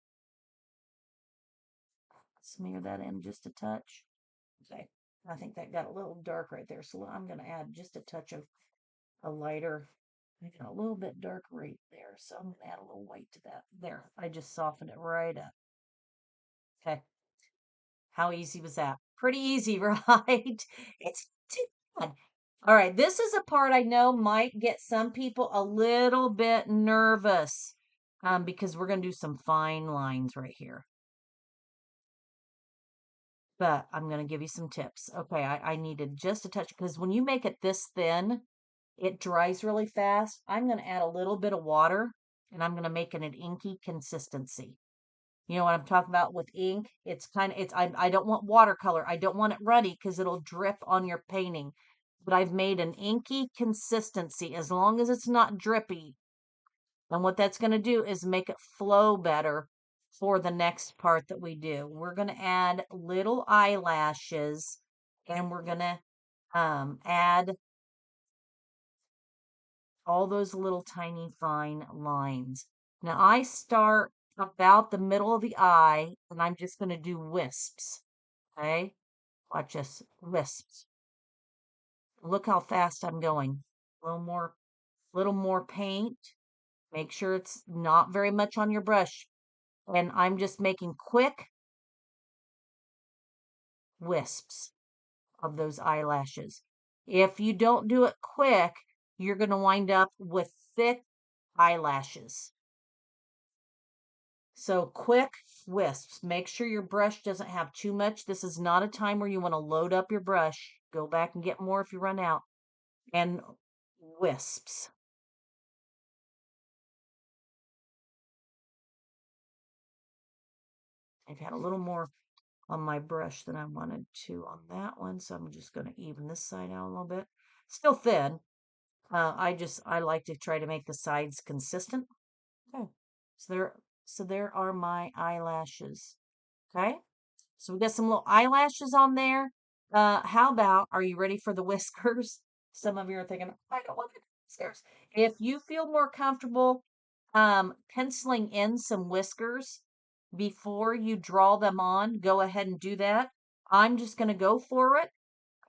Smear that in just a touch. Okay, I think that got a little dark right there. So I'm going to add just a touch of a lighter, make it a little bit dark right there. So I'm going to add a little white to that. There, I just softened it right up. Okay, how easy was that? Pretty easy, right? It's too bad. All right, this is a part I know might get some people a little bit nervous because we're going to do some fine lines right here. But I'm going to give you some tips. Okay, I needed just a touch because when you make it this thin, it dries really fast. I'm going to add a little bit of water and I'm going to make it an inky consistency. You know what I'm talking about with ink? I don't want watercolor. I don't want it runny because it'll drip on your painting. But I've made an inky consistency as long as it's not drippy. And what that's going to do is make it flow better for the next part that we do. We're going to add little eyelashes and we're going to add all those little tiny fine lines. Now I start about the middle of the eye and I'm just going to do wisps. Okay, watch this, wisps. Look how fast I'm going. Little more paint. Make sure it's not very much on your brush. And I'm just making quick wisps of those eyelashes. If you don't do it quick, you're going to wind up with thick eyelashes. So quick wisps. Make sure your brush doesn't have too much. This is not a time where you want to load up your brush. Go back and get more if you run out. And wisps. I've had a little more on my brush than I wanted to on that one, so I'm just going to even this side out a little bit. Still thin. I like to try to make the sides consistent. Okay, so there are my eyelashes. Okay, so we got some little eyelashes on there. How about, are you ready for the whiskers? Some of you are thinking, I don't want the whiskers. If you feel more comfortable penciling in some whiskers before you draw them on, go ahead and do that. I'm just going to go for it.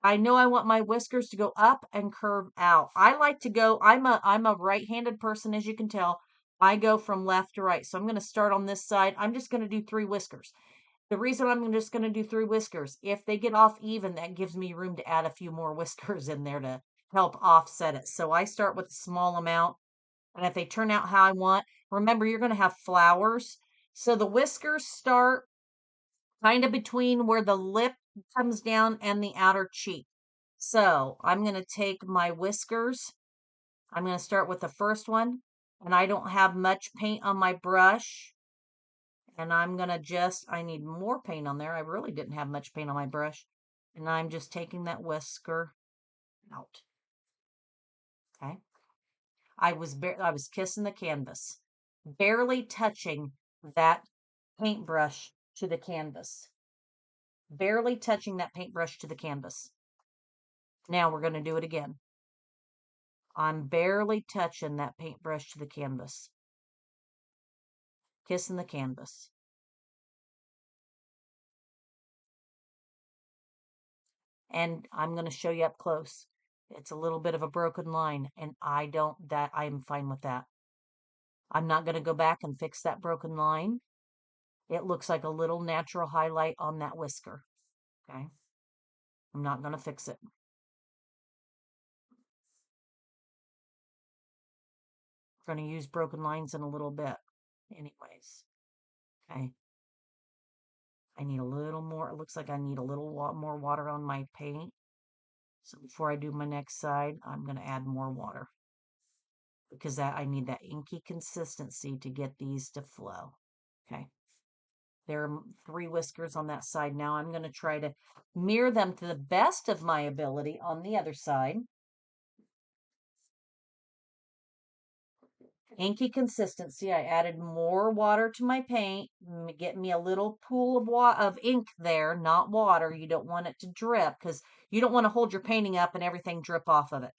I know I want my whiskers to go up and curve out. I like to go, I'm a right-handed person, as you can tell. I go from left to right. So I'm going to start on this side. I'm just going to do 3 whiskers. The reason I'm just going to do 3 whiskers, if they get off even, that gives me room to add a few more whiskers in there to help offset it. So I start with a small amount, and if they turn out how I want, remember you're going to have flowers. So the whiskers start kind of between where the lip comes down and the outer cheek. So I'm going to take my whiskers. I'm going to start with the first one, and I don't have much paint on my brush. And I'm going to I need more paint on there. I really didn't have much paint on my brush. And I'm just taking that whisker out. Okay. I was kissing the canvas, barely touching that paintbrush to the canvas. Barely touching that paintbrush to the canvas. Now we're going to do it again. I'm barely touching that paintbrush to the canvas. Kissing the canvas. And I'm going to show you up close. It's a little bit of a broken line, and I'm fine with that. I'm not going to go back and fix that broken line. It looks like a little natural highlight on that whisker. Okay. I'm not going to fix it. We're going to use broken lines in a little bit. Anyways. Okay. I need a little more. It looks like I need a little more water on my paint. So before I do my next side, I'm going to add more water because I need that inky consistency to get these to flow. Okay. There are 3 whiskers on that side. Now I'm going to try to mirror them to the best of my ability on the other side. Inky consistency. I added more water to my paint, get me a little pool of ink there, not water. You don't want it to drip because you don't want to hold your painting up and everything drip off of it.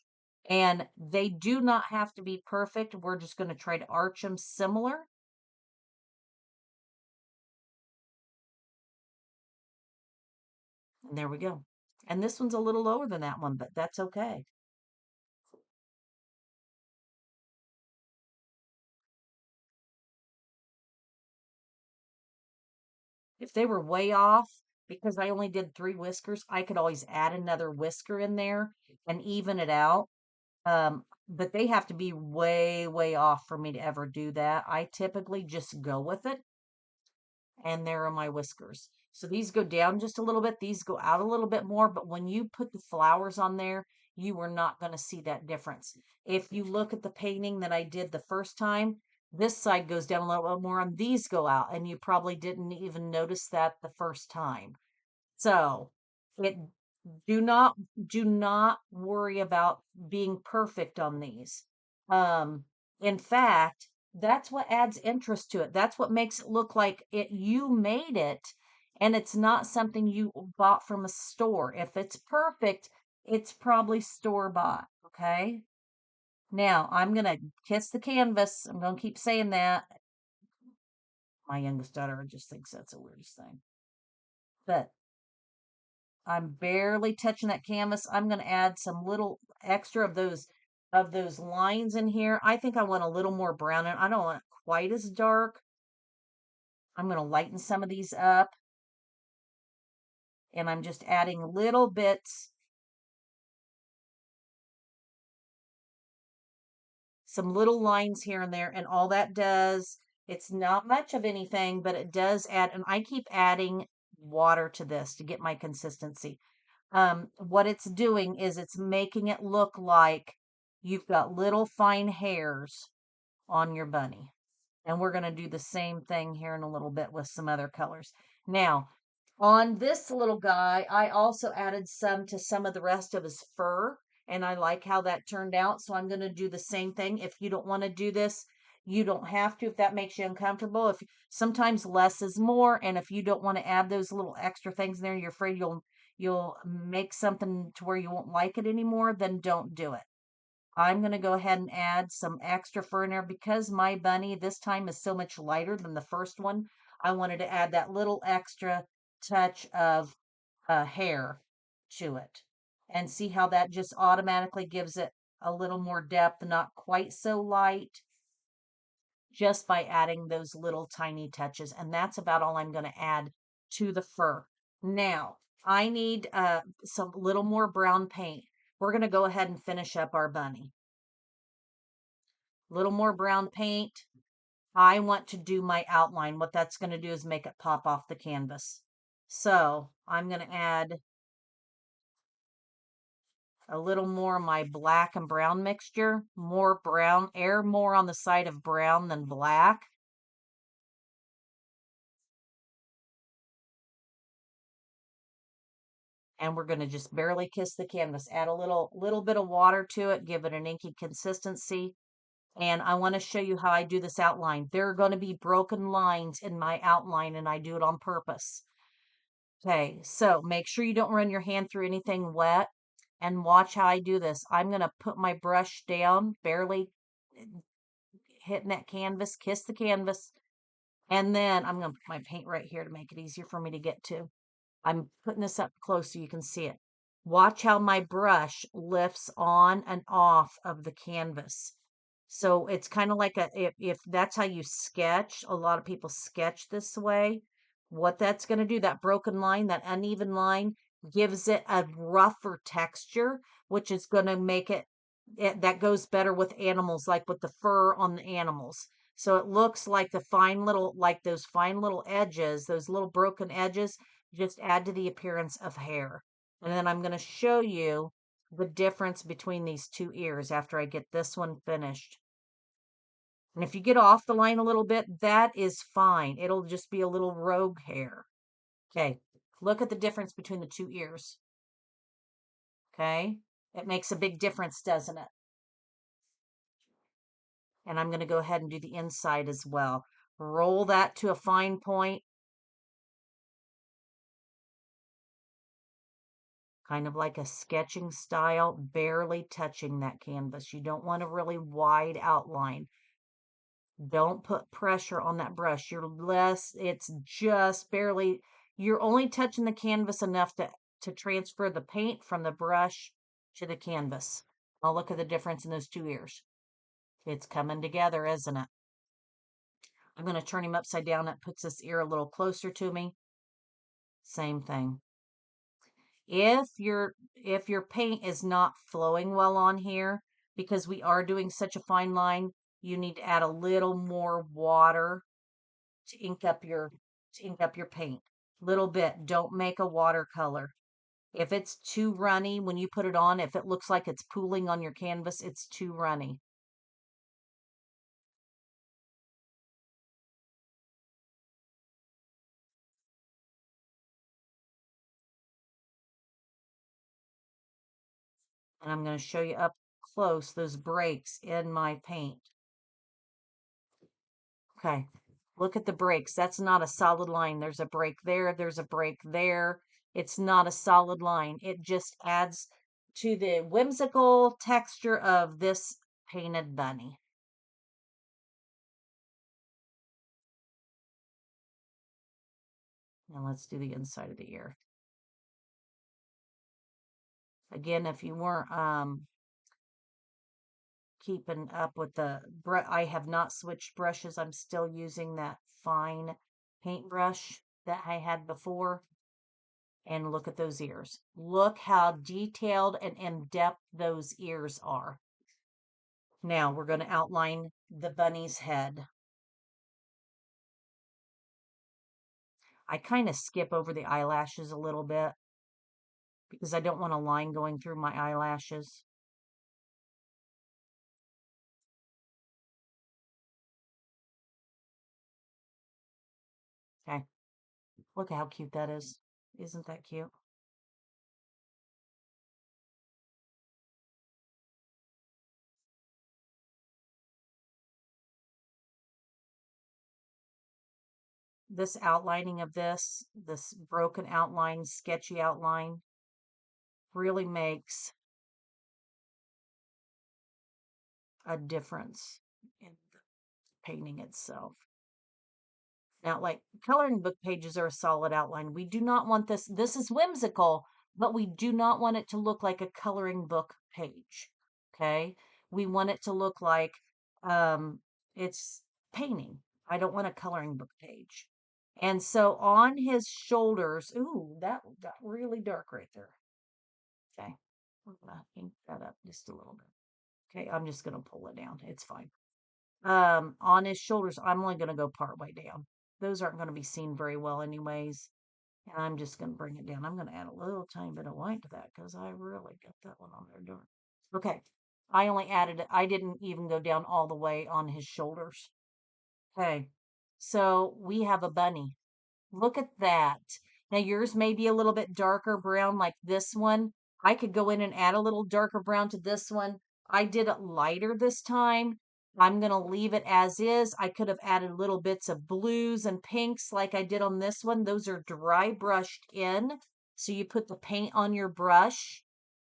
And they do not have to be perfect. We're just going to try to arch them similar. And there we go. And this one's a little lower than that one, but that's okay. If they were way off, because I only did 3 whiskers, I could always add another whisker in there and even it out. But they have to be way, way off for me to ever do that. I typically just go with it. And there are my whiskers. So these go down just a little bit. These go out a little bit more. But when you put the flowers on there, you are not going to see that difference. If you look at the painting that I did the first time, this side goes down a little bit more and these go out. And you probably didn't even notice that the first time. So it do not worry about being perfect on these. In fact, that's what adds interest to it. That's what makes it look like you made it and it's not something you bought from a store. If it's perfect, it's probably store bought. Okay. Now I'm going to kiss the canvas. I'm going to keep saying that. My youngest daughter just thinks that's the weirdest thing. But I'm barely touching that canvas. I'm going to add some little extra of those lines in here. I think I want a little more brown and I don't want it quite as dark. I'm going to lighten some of these up. And I'm just adding little bits, some little lines here and there. And all that does, it's not much of anything, but it does add, and I keep adding water to this to get my consistency. What it's doing is it's making it look like you've got little fine hairs on your bunny. And we're going to do the same thing here in a little bit with some other colors. Now, on this little guy, I also added some to some of the rest of his fur, and I like how that turned out. So I'm going to do the same thing. If you don't want to do this, you don't have to if that makes you uncomfortable. If sometimes less is more, and if you don't want to add those little extra things in there, you're afraid you'll make something to where you won't like it anymore, then don't do it. I'm going to go ahead and add some extra fur in there because my bunny this time is so much lighter than the first one. I wanted to add that little extra touch of hair to it and see how that just automatically gives it a little more depth, not quite so light, just by adding those little tiny touches. And that's about all I'm going to add to the fur. Now, I need some little more brown paint. We're going to go ahead and finish up our bunny. Little more brown paint. I want to do my outline. What that's going to do is make it pop off the canvas. So I'm going to add a little more of my black and brown mixture. More brown, err more on the side of brown than black. And we're going to just barely kiss the canvas. Add a little bit of water to it, give it an inky consistency. And I want to show you how I do this outline. There are going to be broken lines in my outline, and I do it on purpose. Okay, so make sure you don't run your hand through anything wet, and watch how I do this. I'm going to put my brush down, barely hitting that canvas, kiss the canvas, and then I'm going to put my paint right here to make it easier for me to get to. I'm putting this up close so you can see it. Watch how my brush lifts on and off of the canvas. So it's kind of like if that's how you sketch, a lot of people sketch this way. What that's going to do, that broken line, that uneven line, gives it a rougher texture, which is going to make it that goes better with animals, like with the fur on the animals. So it looks like the fine little, like those fine little edges, those little broken edges, just add to the appearance of hair. And then I'm going to show you the difference between these two ears after I get this one finished. And if you get off the line a little bit, that is fine. It'll just be a little rogue hair. Okay, look at the difference between the two ears. Okay, it makes a big difference, doesn't it? And I'm going to go ahead and do the inside as well. Roll that to a fine point. Kind of like a sketching style, barely touching that canvas. You don't want a really wide outline. Don't put pressure on that brush. It's just barely, you're only touching the canvas enough to transfer the paint from the brush to the canvas. I'll look at the difference in those two ears. It's coming together, isn't it? I'm going to turn him upside down. That puts this ear a little closer to me. Same thing. If your paint is not flowing well on here, because we are doing such a fine line, you need to add a little more water to ink up your paint. Little bit. Don't make a watercolor. If it's too runny when you put it on, if it looks like it's pooling on your canvas, it's too runny. And I'm going to show you up close those breaks in my paint. Okay, look at the breaks. That's not a solid line. There's a break there. There's a break there. It's not a solid line. It just adds to the whimsical texture of this painted bunny. Now let's do the inside of the ear. Again, if you weren't keeping up with I have not switched brushes. I'm still using that fine paintbrush that I had before. And look at those ears. Look how detailed and in-depth those ears are. Now we're going to outline the bunny's head. I kind of skip over the eyelashes a little bit because I don't want a line going through my eyelashes. Okay, look how cute that is. Isn't that cute? This outlining of this broken outline, sketchy outline, really makes a difference in the painting itself. Now, like coloring book pages are a solid outline. We do not want this. This is whimsical, but we do not want it to look like a coloring book page. Okay. We want it to look like it's painting. I don't want a coloring book page. And so on his shoulders, ooh, that got really dark right there. Okay. I'm gonna ink that up just a little bit. Okay, I'm just gonna pull it down. It's fine. On his shoulders, I'm only gonna go part way down. Those aren't gonna be seen very well anyways. And I'm just gonna bring it down. I'm gonna add a little tiny bit of white to that because I really got that one on there dark. Okay. I only added it. I didn't even go down all the way on his shoulders. Okay. So we have a bunny. Look at that. Now yours may be a little bit darker brown like this one. I could go in and add a little darker brown to this one. I did it lighter this time. I'm going to leave it as is. I could have added little bits of blues and pinks like I did on this one. Those are dry brushed in. So you put the paint on your brush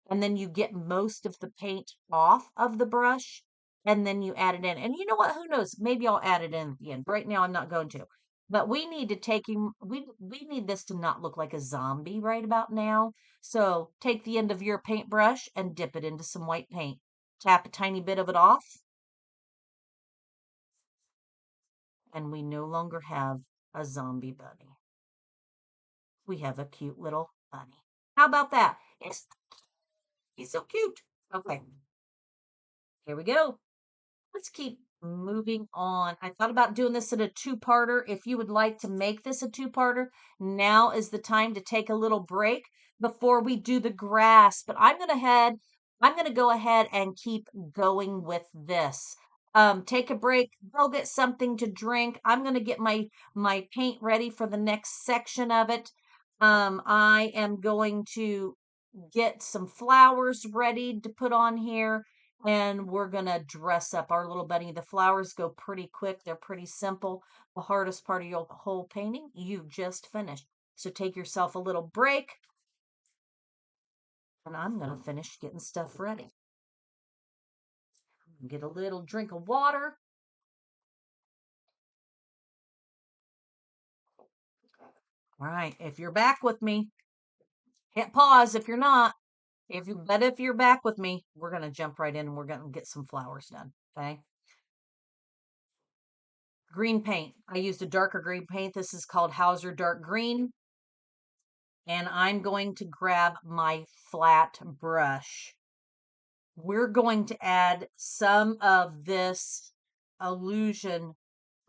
and then you get most of the paint off of the brush and then you add it in. And you know what? Who knows? Maybe I'll add it in at the end. Right now, I'm not going to. But we need to take him, we need this to not look like a zombie right about now. So take the end of your paintbrush and dip it into some white paint. Tap a tiny bit of it off, and we no longer have a zombie bunny. We have a cute little bunny. How about that? He's so cute. Okay, here we go. Let's keep moving on. I thought about doing this in a two-parter. If you would like to make this a two-parter, now is the time to take a little break before we do the grass. But I'm going to go ahead and keep going with this. Take a break, go get something to drink. I'm going to get my paint ready for the next section of it. I am going to get some flowers ready to put on here and we're going to dress up our little bunny. The flowers go pretty quick. They're pretty simple. The hardest part of your whole painting, you've just finished. So take yourself a little break and I'm going to finish getting stuff ready. Get a little drink of water. All right. If you're back with me, hit pause if you're not. If you're back with me, we're going to jump right in and we're going to get some flowers done. Okay. Green paint. I used a darker green paint. This is called Hauser Dark Green. And I'm going to grab my flat brush. We're going to add some of this illusion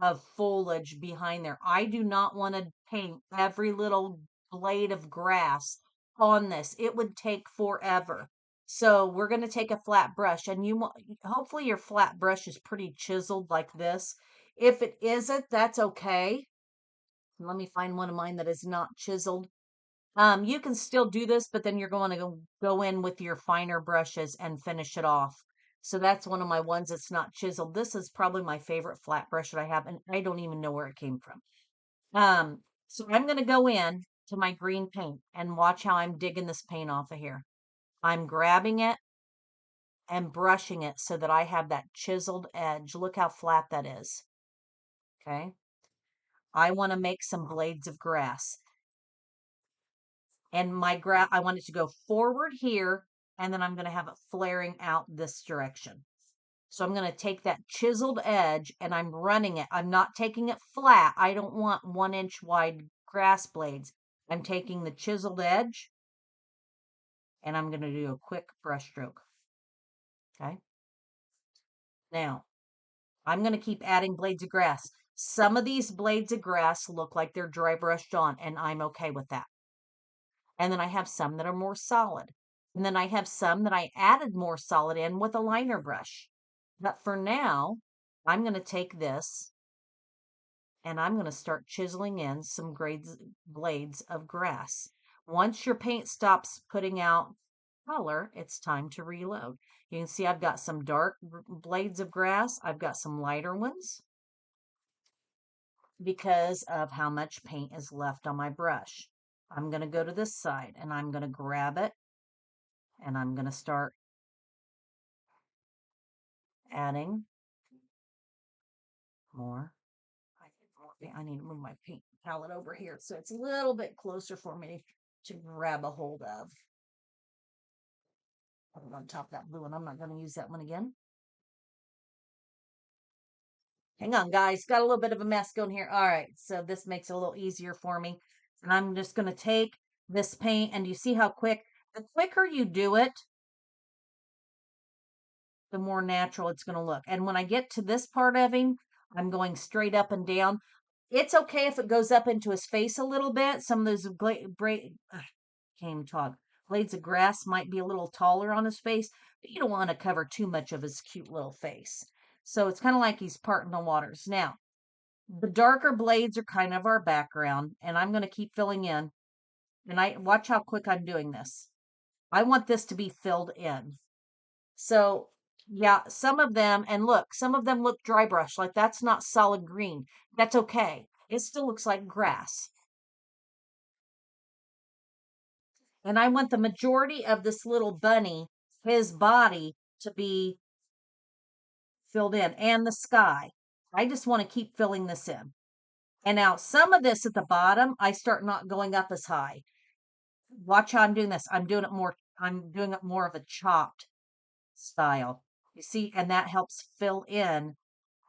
of foliage behind there. I do not want to paint every little blade of grass on this. It would take forever. So we're going to take a flat brush and hopefully your flat brush is pretty chiseled like this. If it isn't, that's okay. Let me find one of mine that is not chiseled. You can still do this, but then you're going to go in with your finer brushes and finish it off. So that's one of my ones that's not chiseled. This is probably my favorite flat brush that I have, and I don't even know where it came from. So I'm going to go in to my green paint and watch how I'm digging this paint off of here. I'm grabbing it and brushing it so that I have that chiseled edge. Look how flat that is. Okay. I want to make some blades of grass. And I want it to go forward here, and then I'm going to have it flaring out this direction. So I'm going to take that chiseled edge and I'm running it. I'm not taking it flat. I don't want 1-inch wide grass blades. I'm taking the chiseled edge and I'm going to do a quick brush stroke. Okay. Now, I'm going to keep adding blades of grass. Some of these blades of grass look like they're dry brushed on, and I'm okay with that. And then I have some that are more solid. And then I have some that I added more solid in with a liner brush. But for now, I'm going to take this and I'm going to start chiseling in some blades of grass. Once your paint stops putting out color, it's time to reload. You can see I've got some dark blades of grass. I've got some lighter ones because of how much paint is left on my brush. I'm going to go to this side and I'm going to grab it and I'm going to start adding more. I need to move my paint palette over here so it's a little bit closer for me to grab a hold of. I'm on top of that blue one. I'm not going to use that one again. Hang on, guys. Got a little bit of a mess going here. All right, so this makes it a little easier for me. And I'm just going to take this paint, and you see how quick? The quicker you do it, the more natural it's going to look. And when I get to this part of him, I'm going straight up and down. It's okay if it goes up into his face a little bit. Some of those can't even talk. Blades of grass might be a little taller on his face, but you don't want to cover too much of his cute little face. So it's kind of like he's parting the waters. Now, the darker blades are kind of our background, and I'm going to keep filling in. And I watch how quick I'm doing this. I want this to be filled in. So yeah, some of them, and look, some of them look dry brush, like that's not solid green. That's okay. It still looks like grass. And I want the majority of this little bunny, his body, to be filled in, and the sky. I just want to keep filling this in. And now some of this at the bottom, I start not going up as high. Watch how I'm doing this. I'm doing it more of a chopped style. You see, and that helps fill in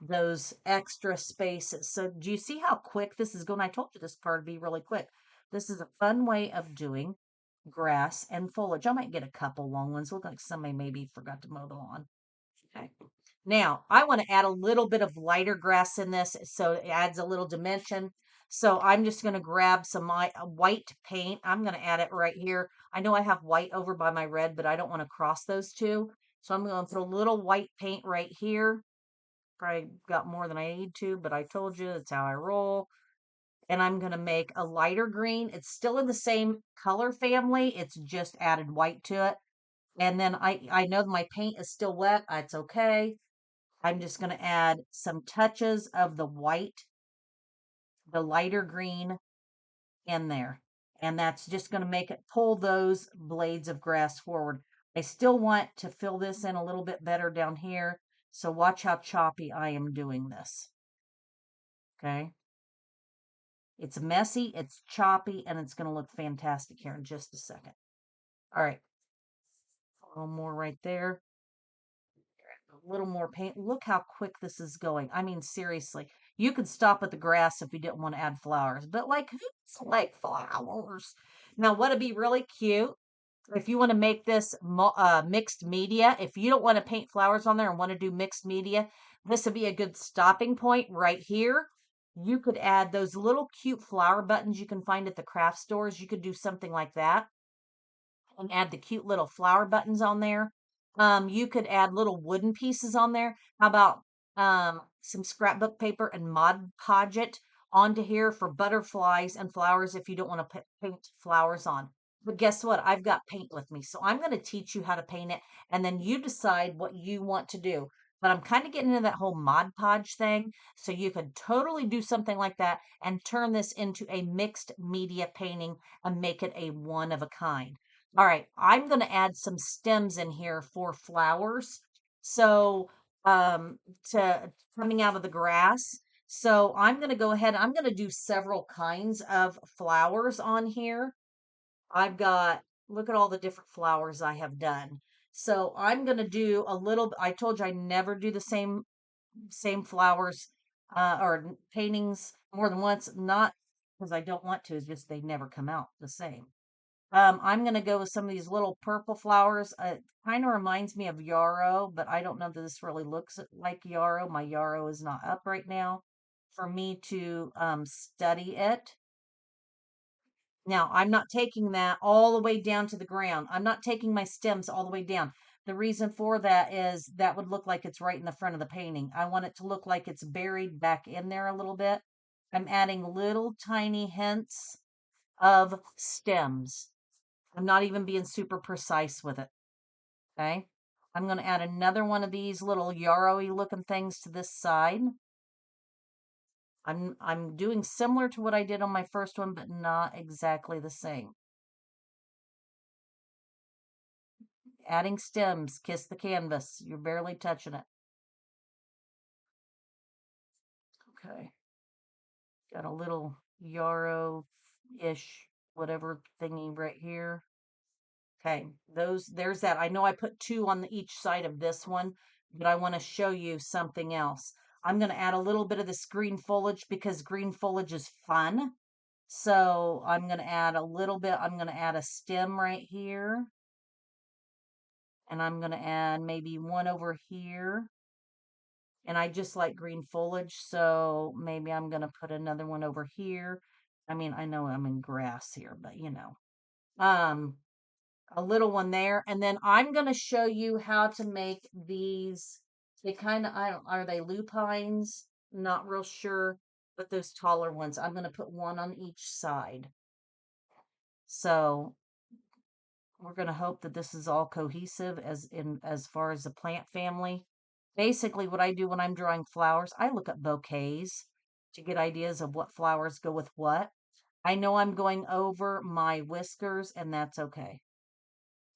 those extra spaces. So do you see how quick this is going? I told you this part would be really quick. This is a fun way of doing grass and foliage. I might get a couple long ones. Look like somebody maybe forgot to mow the lawn. Okay. Now I want to add a little bit of lighter grass in this so it adds a little dimension. So I'm just going to grab some white paint. I'm going to add it right here. I know I have white over by my red, but I don't want to cross those two. So I'm going to put a little white paint right here. Probably got more than I need to, but I told you that's how I roll. And I'm going to make a lighter green. It's still in the same color family. It's just added white to it. And then I know my paint is still wet. It's okay. I'm just going to add some touches of the white, the lighter green in there. And that's just going to make it pull those blades of grass forward. I still want to fill this in a little bit better down here. So watch how choppy I am doing this. Okay. It's messy, it's choppy, and it's going to look fantastic here in just a second. All right. A little more right there. A little more paint. Look how quick this is going. I mean, seriously. You could stop at the grass if you didn't want to add flowers, but like, who's like flowers? Now, what'd be really cute if you want to make this mixed media, if you don't want to paint flowers on there and want to do mixed media, this would be a good stopping point right here. You could add those little cute flower buttons you can find at the craft stores. You could do something like that and add the cute little flower buttons on there. You could add little wooden pieces on there. How about some scrapbook paper and Mod Podge it onto here for butterflies and flowers if you don't want to paint flowers on. But guess what? I've got paint with me. So I'm going to teach you how to paint it, and then you decide what you want to do. But I'm kind of getting into that whole Mod Podge thing. So you could totally do something like that and turn this into a mixed media painting and make it a one of a kind. All right, I'm going to add some stems in here for flowers. So, to coming out of the grass. So I'm going to go ahead. I'm going to do several kinds of flowers on here. I've got, look at all the different flowers I have done. So I'm going to do a little, I told you I never do the same flowers, or paintings more than once, not because I don't want to, it's just they never come out the same. I'm going to go with some of these little purple flowers. It kind of reminds me of yarrow, but I don't know that this really looks like yarrow. My yarrow is not up right now for me to study it. Now, I'm not taking that all the way down to the ground. I'm not taking my stems all the way down. The reason for that is that would look like it's right in the front of the painting. I want it to look like it's buried back in there a little bit. I'm adding little tiny hints of stems. I'm not even being super precise with it. Okay. I'm going to add another one of these little yarrow-y looking things to this side. I'm doing similar to what I did on my first one, but not exactly the same. Adding stems, kiss the canvas. You're barely touching it. Okay. Got a little yarrow-ish, whatever thingy right here. Okay, there's that. I know I put two on each side of this one, but I want to show you something else. I'm going to add a little bit of this green foliage because green foliage is fun. So I'm going to add a little bit. I'm going to add a stem right here. And I'm going to add maybe one over here. And I just like green foliage, so maybe I'm going to put another one over here. I mean, I know I'm in grass here, but you know. A little one there, and then I'm going to show you how to make these. They kind of, I don't, are they lupines? Not real sure, but those taller ones. I'm going to put one on each side. So we're going to hope that this is all cohesive as far as the plant family. Basically, what I do when I'm drawing flowers, I look at bouquets to get ideas of what flowers go with what. I know I'm going over my whiskers, and that's okay.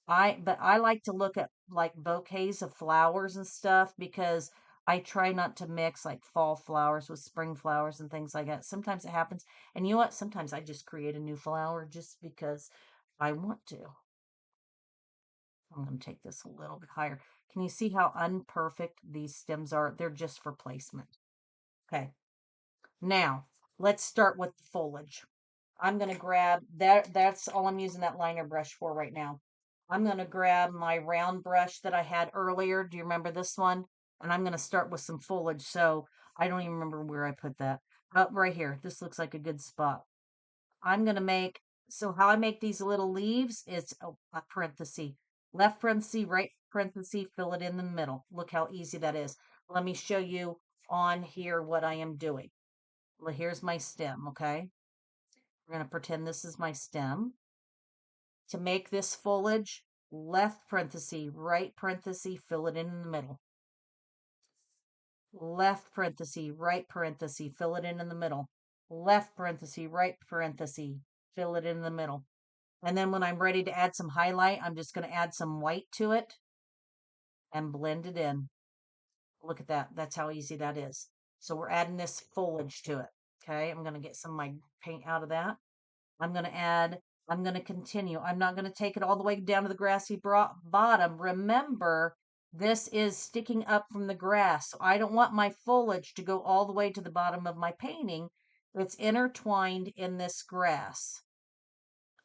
But I like to look at like bouquets of flowers and stuff because I try not to mix like fall flowers with spring flowers and things like that. Sometimes it happens. And you know what? Sometimes I just create a new flower just because I want to. I'm going to take this a little bit higher. Can you see how unperfect these stems are? They're just for placement. Okay. Now, let's start with the foliage. I'm going to grab that. That's all I'm using that liner brush for right now. I'm going to grab my round brush that I had earlier. Do you remember this one? And I'm going to start with some foliage. So I don't even remember where I put that. Oh, right here. This looks like a good spot. I'm going to make, so how I make these little leaves is a parenthesis. Left parenthesis, right parenthesis, fill it in the middle. Look how easy that is. Let me show you on here what I am doing. Well, here's my stem, okay? We're going to pretend this is my stem. To make this foliage, left parenthesis, right parenthesis, fill it in the middle. Left parenthesis, right parenthesis, fill it in the middle. Left parenthesis, right parenthesis, fill it in the middle. And then when I'm ready to add some highlight, I'm just going to add some white to it and blend it in. Look at that. That's how easy that is. So we're adding this foliage to it. Okay, I'm going to get some of my paint out of that. I'm going to continue. I'm not going to take it all the way down to the grassy bottom. Remember, this is sticking up from the grass. So I don't want my foliage to go all the way to the bottom of my painting. It's intertwined in this grass.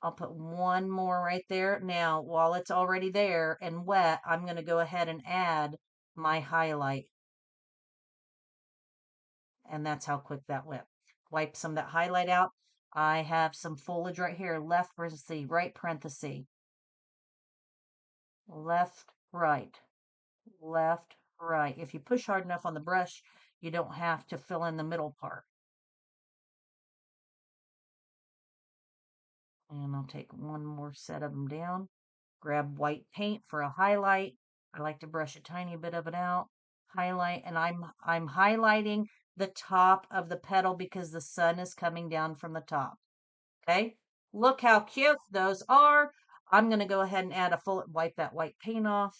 I'll put one more right there. Now, while it's already there and wet, I'm going to go ahead and add my highlight. And that's how quick that went. Wipe some of that highlight out. I have some foliage right here. Left parenthesis, right parenthesis. Left, right. Left, right. If you push hard enough on the brush, you don't have to fill in the middle part. And I'll take one more set of them down. Grab white paint for a highlight. I like to brush a tiny bit of it out. Highlight, and I'm highlighting the top of the petal because the sun is coming down from the top. Okay, look how cute those are. I'm going to go ahead and add a full, wipe that white paint off.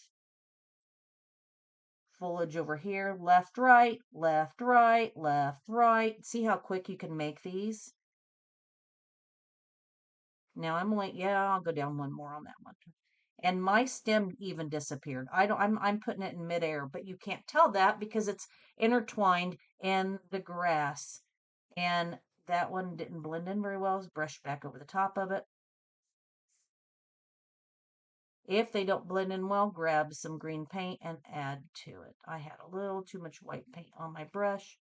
Foliage over here, left, right, left, right, left, right. See how quick you can make these? Now I'm like, yeah, I'll go down one more on that one. And my stem even disappeared. I'm putting it in midair, but you can't tell that because it's intertwined in the grass. And that one didn't blend in very well. Brush back over the top of it. If they don't blend in well, grab some green paint and add to it. I had a little too much white paint on my brush.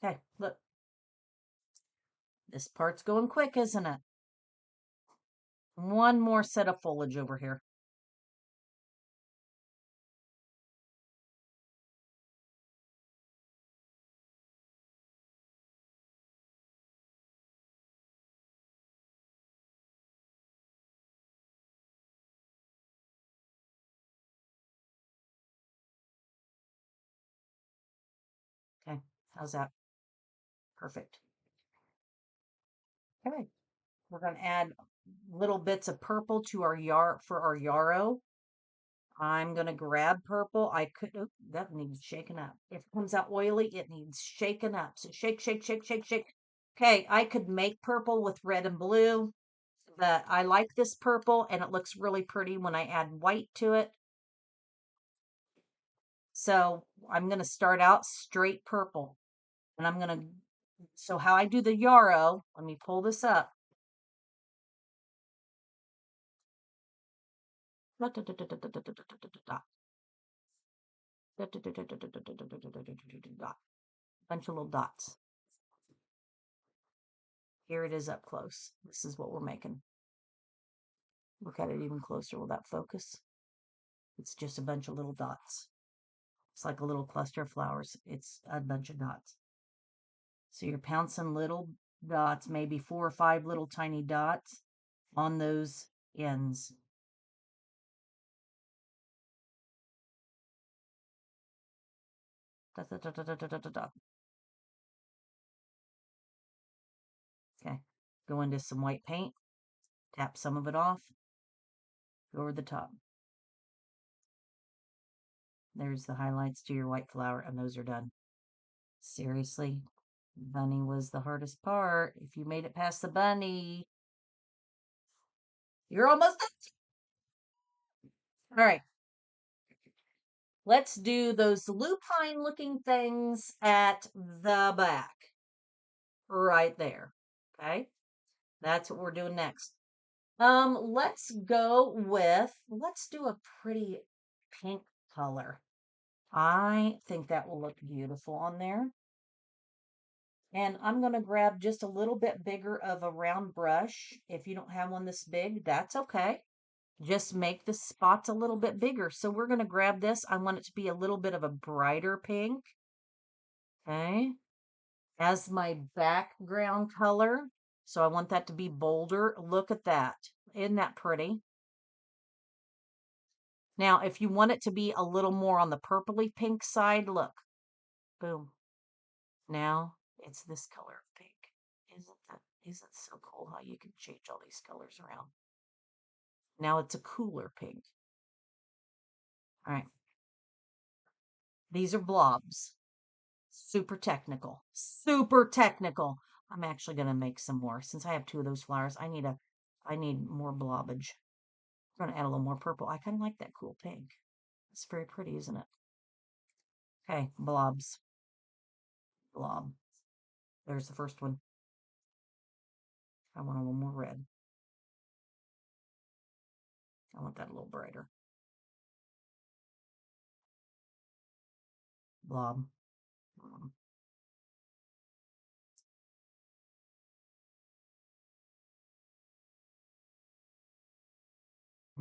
Okay, look. This part's going quick, isn't it? One more set of foliage over here. Okay, how's that? Perfect. Okay, we're going to add little bits of purple to our yarrow. I'm going to grab purple. That needs shaken up. If it comes out oily, it needs shaken up. So shake, shake, shake, shake, shake. Okay, I could make purple with red and blue, but I like this purple and it looks really pretty when I add white to it. So I'm going to start out straight purple. And I'm going to, so how I do the yarrow, let me pull this up. Bunch of little dots. Here it is up close. This is what we're making. Look at it even closer. Will that focus? It's just a bunch of little dots. It's like a little cluster of flowers. It's a bunch of dots. So you're pouncing little dots, maybe 4 or 5 little tiny dots on those ends. Da, da, da, da, da, da, da, da. Okay, go into some white paint, tap some of it off, go over the top. There's the highlights to your white flower, and those are done. Seriously, bunny was the hardest part. If you made it past the bunny, you're almost done. All right, let's do those lupine looking things at the back. Right there. Okay, that's what we're doing next. Let's go with, let's do a pretty pink color. I think that will look beautiful on there. And I'm going to grab just a little bit bigger of a round brush. If you don't have one this big, that's okay. Just make the spots a little bit bigger. So we're going to grab this. I want it to be a little bit of a brighter pink. Okay. As my background color. So I want that to be bolder. Look at that. Isn't that pretty? Now, if you want it to be a little more on the purpley pink side, look. Boom. Now it's this color of pink. Isn't so cool how you can change all these colors around? Now it's a cooler pink. All right. These are blobs. Super technical. Super technical. I'm actually going to make some more. Since I have 2 of those flowers, I need more blobbage. I'm going to add a little more purple. I kind of like that cool pink. It's very pretty, isn't it? Okay, blobs. Blob. There's the first one. I want a little more red. I want that a little brighter. Blob.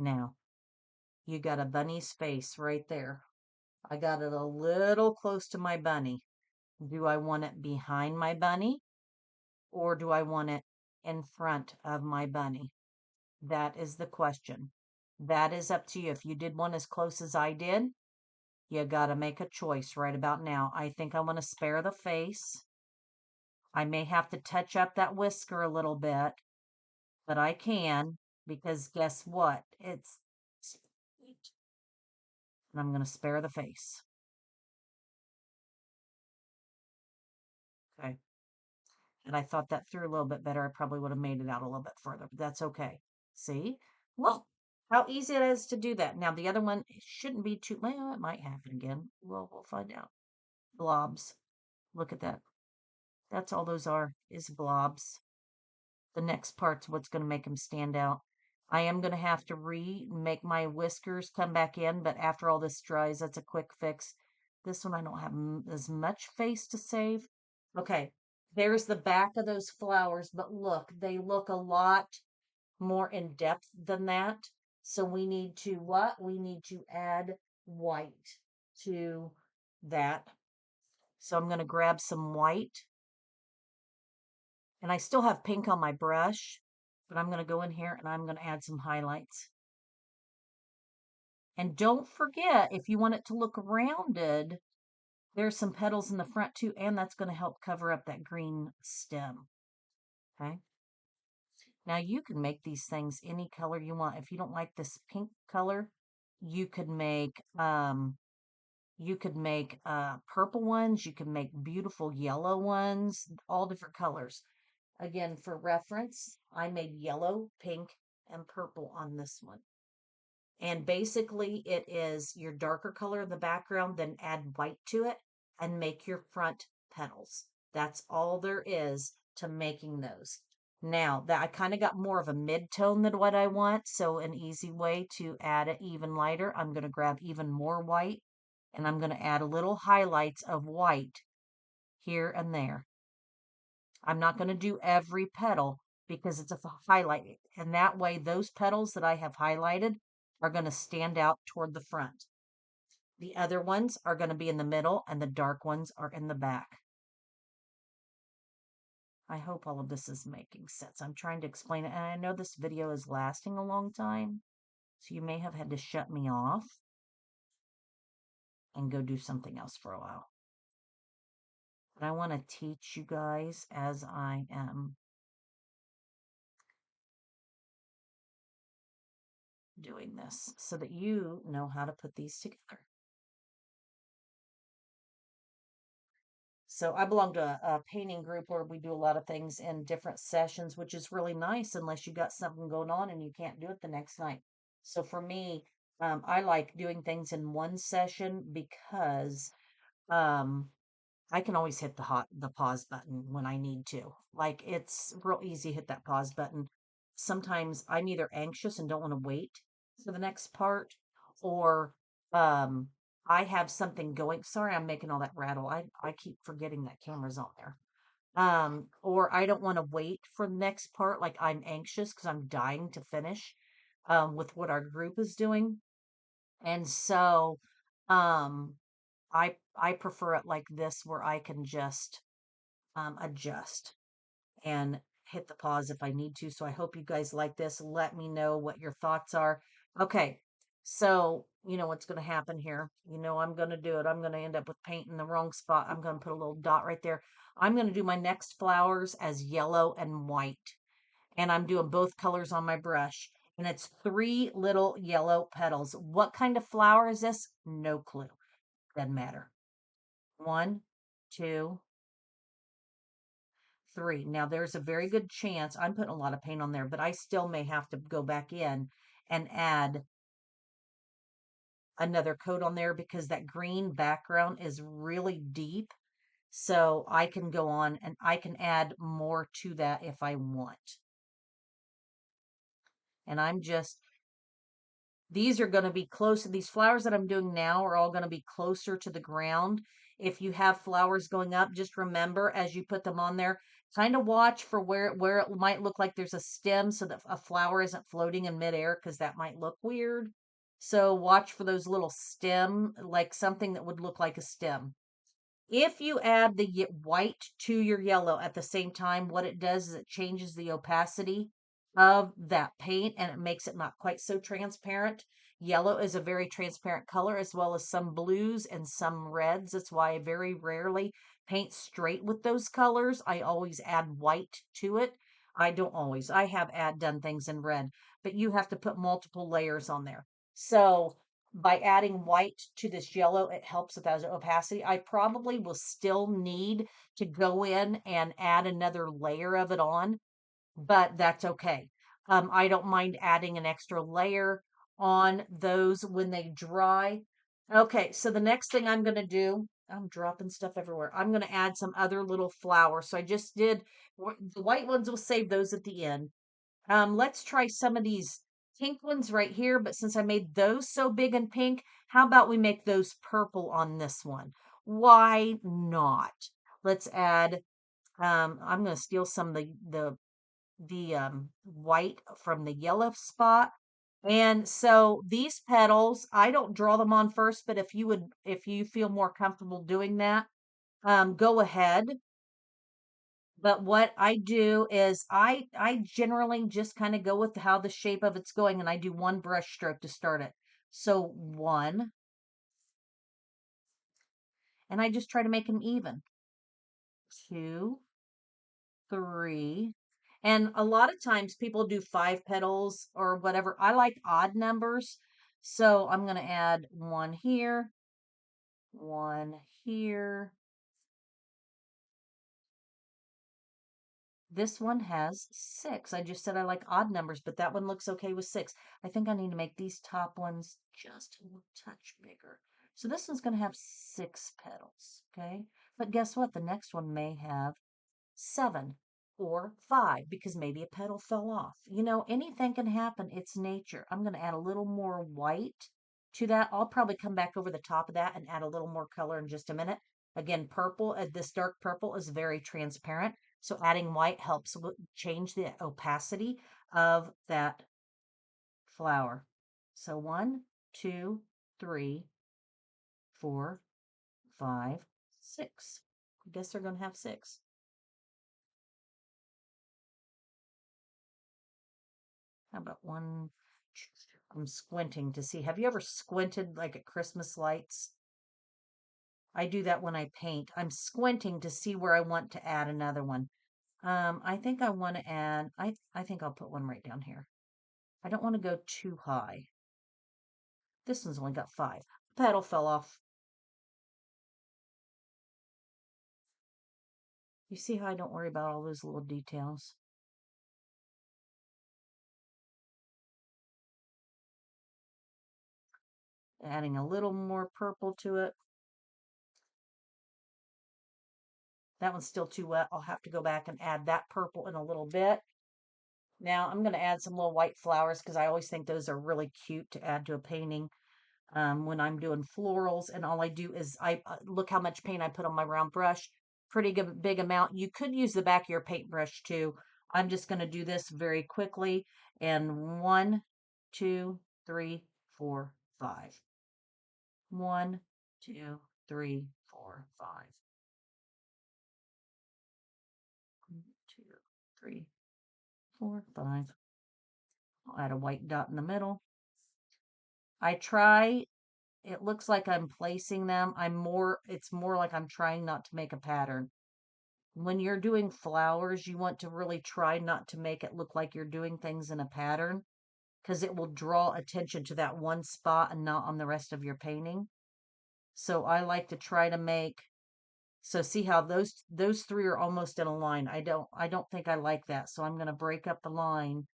Now, you got a bunny's face right there. I got it a little close to my bunny. Do I want it behind my bunny or do I want it in front of my bunny? That is the question. That is up to you. If you did one as close as I did, you got to make a choice right about now. I think I want to spare the face. I may have to touch up that whisker a little bit, but I can because guess what? It's sweet. And I'm going to spare the face. Okay. And I thought that through a little bit better. I probably would have made it out a little bit further, but that's okay. See? Well, how easy it is to do that. Now, the other one, it shouldn't be too, well, it might happen again. Well, we'll find out. Blobs. Look at that. That's all those are, is blobs. The next part's what's going to make them stand out. I am going to have to make my whiskers come back in, but after all this dries, that's a quick fix. This one, I don't have as much face to save. Okay, there's the back of those flowers, but look, they look a lot more in depth than that. So we need to what? We need to add white to that. So I'm going to grab some white. And I still have pink on my brush, but I'm going to go in here and I'm going to add some highlights. And don't forget, if you want it to look rounded, there's some petals in the front too, and that's going to help cover up that green stem. Okay. Now you can make these things any color you want. If you don't like this pink color, you could make purple ones, you can make beautiful yellow ones, all different colors. Again, for reference, I made yellow, pink, and purple on this one. And basically it is your darker color in the background, then add white to it and make your front petals. That's all there is to making those. Now that I kind of got more of a mid-tone than what I want, so an easy way to add it even lighter, I'm going to grab even more white and I'm going to add a little highlights of white here and there. I'm not going to do every petal because it's a highlight. And that way, those petals that I have highlighted are going to stand out toward the front. The other ones are going to be in the middle and the dark ones are in the back. I hope all of this is making sense. I'm trying to explain it. And I know this video is lasting a long time, so you may have had to shut me off and go do something else for a while. But I want to teach you guys as I am doing this so that you know how to put these together. So I belong to a painting group where we do a lot of things in different sessions, which is really nice unless you got something going on and you can't do it the next night. So for me, I like doing things in one session because um, I can always hit the pause button when I need to. Like it's real easy to hit that pause button. Sometimes I'm either anxious and don't want to wait for the next part, or um I have something going. Sorry, I'm making all that rattle. I keep forgetting that camera's on there. Or I don't want to wait for the next part, like I'm anxious because I'm dying to finish with what our group is doing. And so um I prefer it like this where I can just adjust and hit the pause if I need to. So I hope you guys like this. Let me know what your thoughts are. Okay, so you know what's going to happen here. You know I'm going to do it. I'm going to end up with paint in the wrong spot. I'm going to put a little dot right there. I'm going to do my next flowers as yellow and white. And I'm doing both colors on my brush. And it's 3 little yellow petals. What kind of flower is this? No clue. Doesn't matter. 1, 2, 3. Now there's a very good chance I'm putting a lot of paint on there, but I still may have to go back in and add another coat on there because that green background is really deep. So I can go on and I can add more to that if I want. And I'm just these are going to be close. These flowers that I'm doing now are all going to be closer to the ground. If you have flowers going up, just remember as you put them on there, kind of watch for where it might look like there's a stem so that a flower isn't floating in midair because that might look weird. So watch for those little stem, like something that would look like a stem. If you add the white to your yellow at the same time, what it does is it changes the opacity of that paint and it makes it not quite so transparent. Yellow is a very transparent color as well as some blues and some reds. That's why I very rarely paint straight with those colors. I always add white to it. I don't always. I have done things in red, but you have to put multiple layers on there. So by adding white to this yellow, it helps with that opacity. I probably will still need to go in and add another layer of it on, but that's okay. I don't mind adding an extra layer on those when they dry. Okay, so the next thing I'm going to do, I'm dropping stuff everywhere. I'm going to add some other little flowers. So I just did, the white ones, will save those at the end. Let's try some of these pink ones right here, but since I made those so big and pink, how about we make those purple on this one? Why not? Let's add, I'm going to steal some of the white from the yellow spot. And so these petals, I don't draw them on first, but if you feel more comfortable doing that, go ahead. But what I do is I generally just kind of go with how the shape of it's going, and I do one brush stroke to start it. So 1, and I just try to make them even. 2, 3, and a lot of times people do 5 petals or whatever. I like odd numbers, so I'm going to add 1 here, 1 here, This one has 6. I just said I like odd numbers, but that one looks okay with 6. I think I need to make these top ones just a little touch bigger. So this one's going to have 6 petals, okay? But guess what? The next one may have 7 or 5 because maybe a petal fell off. You know, anything can happen. It's nature. I'm going to add a little more white to that. I'll probably come back over the top of that and add a little more color in just a minute. Again, purple, this dark purple is very transparent. So adding white helps change the opacity of that flower. So 1, 2, 3, 4, 5, 6. I guess they're going to have 6. How about one? I'm squinting to see. Have you ever squinted like at Christmas lights? I do that when I paint. I'm squinting to see where I want to add another one. I think I want to add, I think I'll put one right down here. I don't want to go too high. This one's only got 5. Petal fell off. You see how I don't worry about all those little details? Adding a little more purple to it. That one's still too wet. I'll have to go back and add that purple in a little bit. Now I'm going to add some little white flowers because I always think those are really cute to add to a painting when I'm doing florals. And all I do is I look how much paint I put on my round brush. Pretty good, big amount. You could use the back of your paintbrush too. I'm just going to do this very quickly. And 1, 2, 3, 4, 5. 1, 2, 3, 4, 5. 1, 2, 3, 4, 5. I'll add a white dot in the middle. I try, it looks like I'm placing them. It's more like I'm trying not to make a pattern. When you're doing flowers, you want to really try not to make it look like you're doing things in a pattern because it will draw attention to that one spot and not on the rest of your painting. So I like to try to make, so see how those 3 are almost in a line. I don't think I like that. So I'm going to break up the line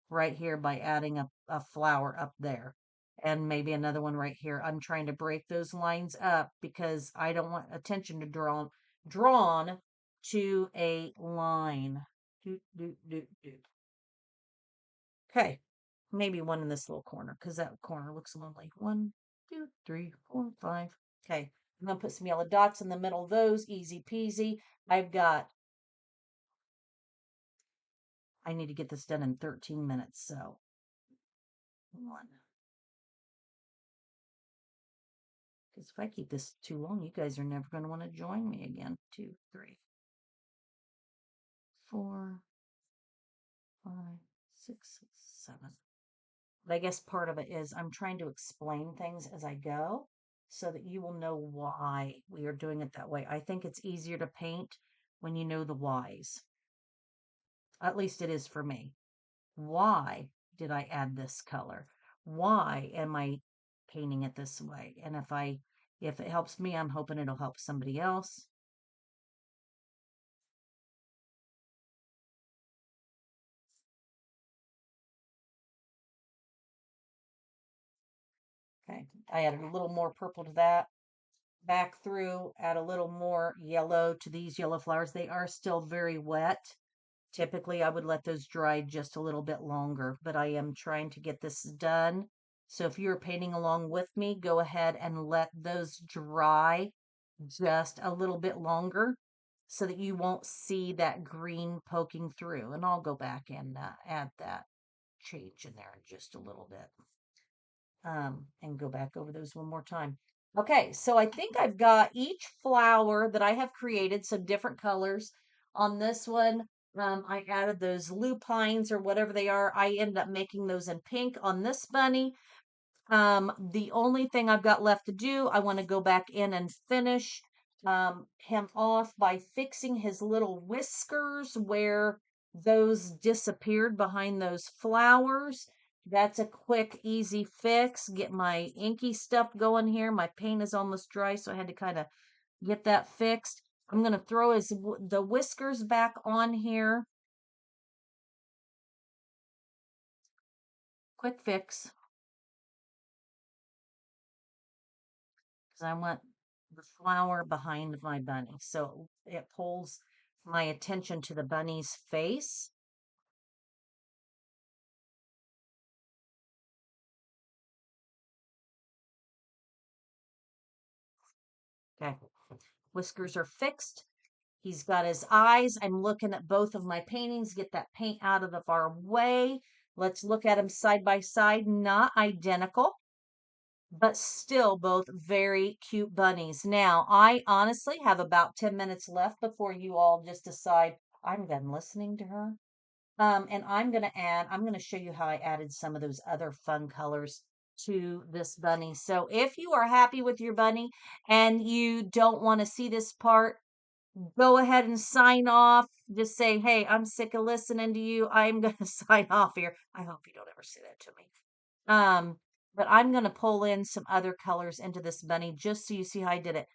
right here by adding a flower up there and maybe another one right here. I'm trying to break those lines up because I don't want attention to drawn to a line. Doot, doot, doot, doot. Okay, maybe one in this little corner because that corner looks lonely. 1, 2, 3, 4, 5. Okay, I'm gonna put some yellow dots in the middle of those. Easy peasy. I need to get this done in 13 minutes. So 1. Because if I keep this too long, you guys are never going to want to join me again. 2, 3, 4, 5, 6, 7. But I guess part of it is I'm trying to explain things as I go so that you will know why we are doing it that way. I think it's easier to paint when you know the whys. At least it is for me. Why did I add this color? Why am I painting it this way? And if it helps me, I'm hoping it'll help somebody else. Okay, I added a little more purple to that. Back through, add a little more yellow to these yellow flowers. They are still very wet. Typically, I would let those dry just a little bit longer, but I am trying to get this done. So if you're painting along with me, go ahead and let those dry just a little bit longer so that you won't see that green poking through. And I'll go back and add that change in there in just a little bit and go back over those one more time. Okay, so I think I've got each flower that I have created, some different colors. On this one, I added those lupines or whatever they are. I ended up making those in pink. On this bunny, the only thing I've got left to do, I want to go back in and finish him off by fixing his little whiskers where those disappeared behind those flowers. That's a quick, easy fix. Get my inky stuff going here. My paint is almost dry, so I had to kind of get that fixed. I'm going to throw the whiskers back on here. quick fix, because I want the flower behind my bunny. So it pulls my attention to the bunny's face. Okay. Whiskers are fixed. He's got his eyes. I'm looking at both of my paintings. Get that paint out of the far way. Let's look at them side by side. Not identical, but still both very cute bunnies. Now, I honestly have about 10 minutes left before you all just decide I'm done listening to her. And I'm going to show you how I added some of those other fun colors to this bunny. So if you are happy with your bunny and you don't want to see this part, go ahead and sign off. Just say, hey, I'm sick of listening to you. I'm going to sign off here. I hope you don't ever say that to me. But I'm going to pull in some other colors into this bunny just so you see how I did it.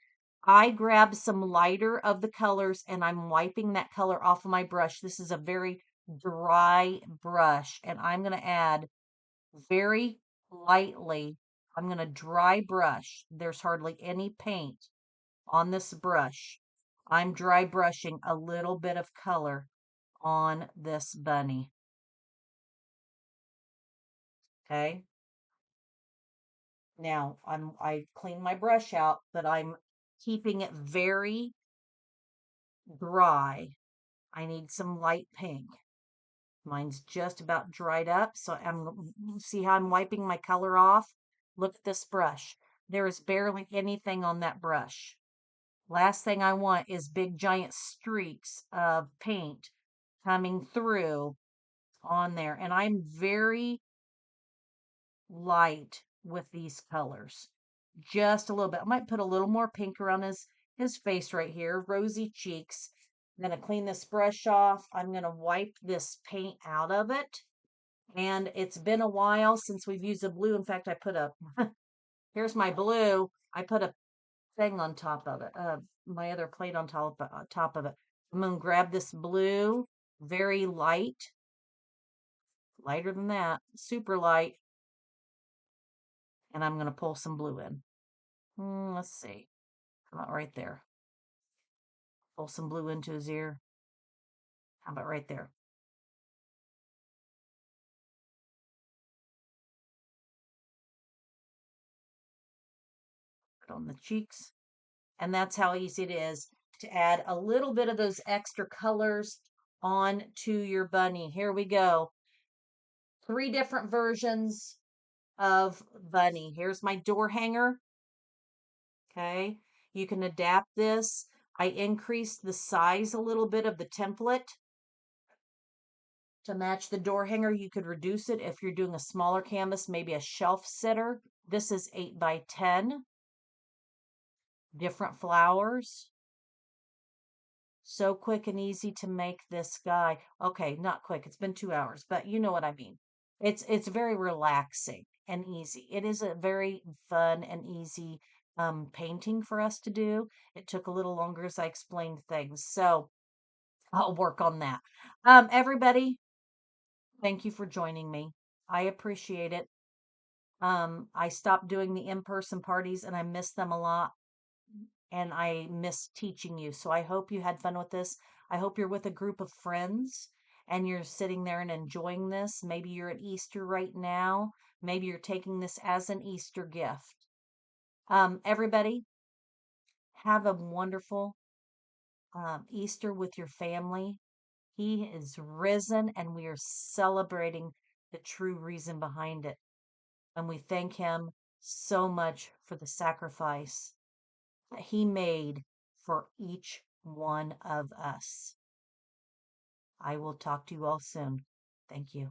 I grabbed some lighter of the colors and I'm wiping that color off of my brush. This is a very dry brush and I'm going to add very lightly. I'm going to dry brush. There's hardly any paint on this brush. I'm dry brushing a little bit of color on this bunny. Okay. Now I clean my brush out, but I'm keeping it very dry. I need some light pink. Mine's just about dried up, so see how I'm wiping my color off? Look at this brush. There is barely anything on that brush. Last thing I want is big giant streaks of paint coming through on there. And I'm very light with these colors. Just a little bit. I might put a little more pink around his face right here. Rosy cheeks. I'm going to clean this brush off. I'm going to wipe this paint out of it. And it's been a while since we've used a blue. In fact, I put a, here's my blue. I put a thing on top of it, my other plate on top of it. I'm going to grab this blue, very light, lighter than that, super light. And I'm going to pull some blue in. Let's see. Come out right there. Pull some blue into his ear. How about right there? Put on the cheeks. And that's how easy it is to add a little bit of those extra colors on to your bunny. Here we go. 3 different versions of bunny. Here's my door hanger. Okay. You can adapt this. I increased the size a little bit of the template to match the door hanger. You could reduce it if you're doing a smaller canvas, maybe a shelf sitter. This is 8 by 10. Different flowers. So quick and easy to make this guy. Okay, not quick. It's been 2 hours, but you know what I mean. It's very relaxing and easy. It is a very fun and easy painting for us to do. It took a little longer as I explained things. So I'll work on that. Everybody, thank you for joining me. I appreciate it. I stopped doing the in-person parties and I miss them a lot and I miss teaching you. So I hope you had fun with this. I hope you're with a group of friends and you're sitting there and enjoying this. Maybe you're at Easter right now. Maybe you're taking this as an Easter gift. Everybody, have a wonderful Easter with your family. He is risen and we are celebrating the true reason behind it. And we thank him so much for the sacrifice that he made for each one of us. I will talk to you all soon. Thank you.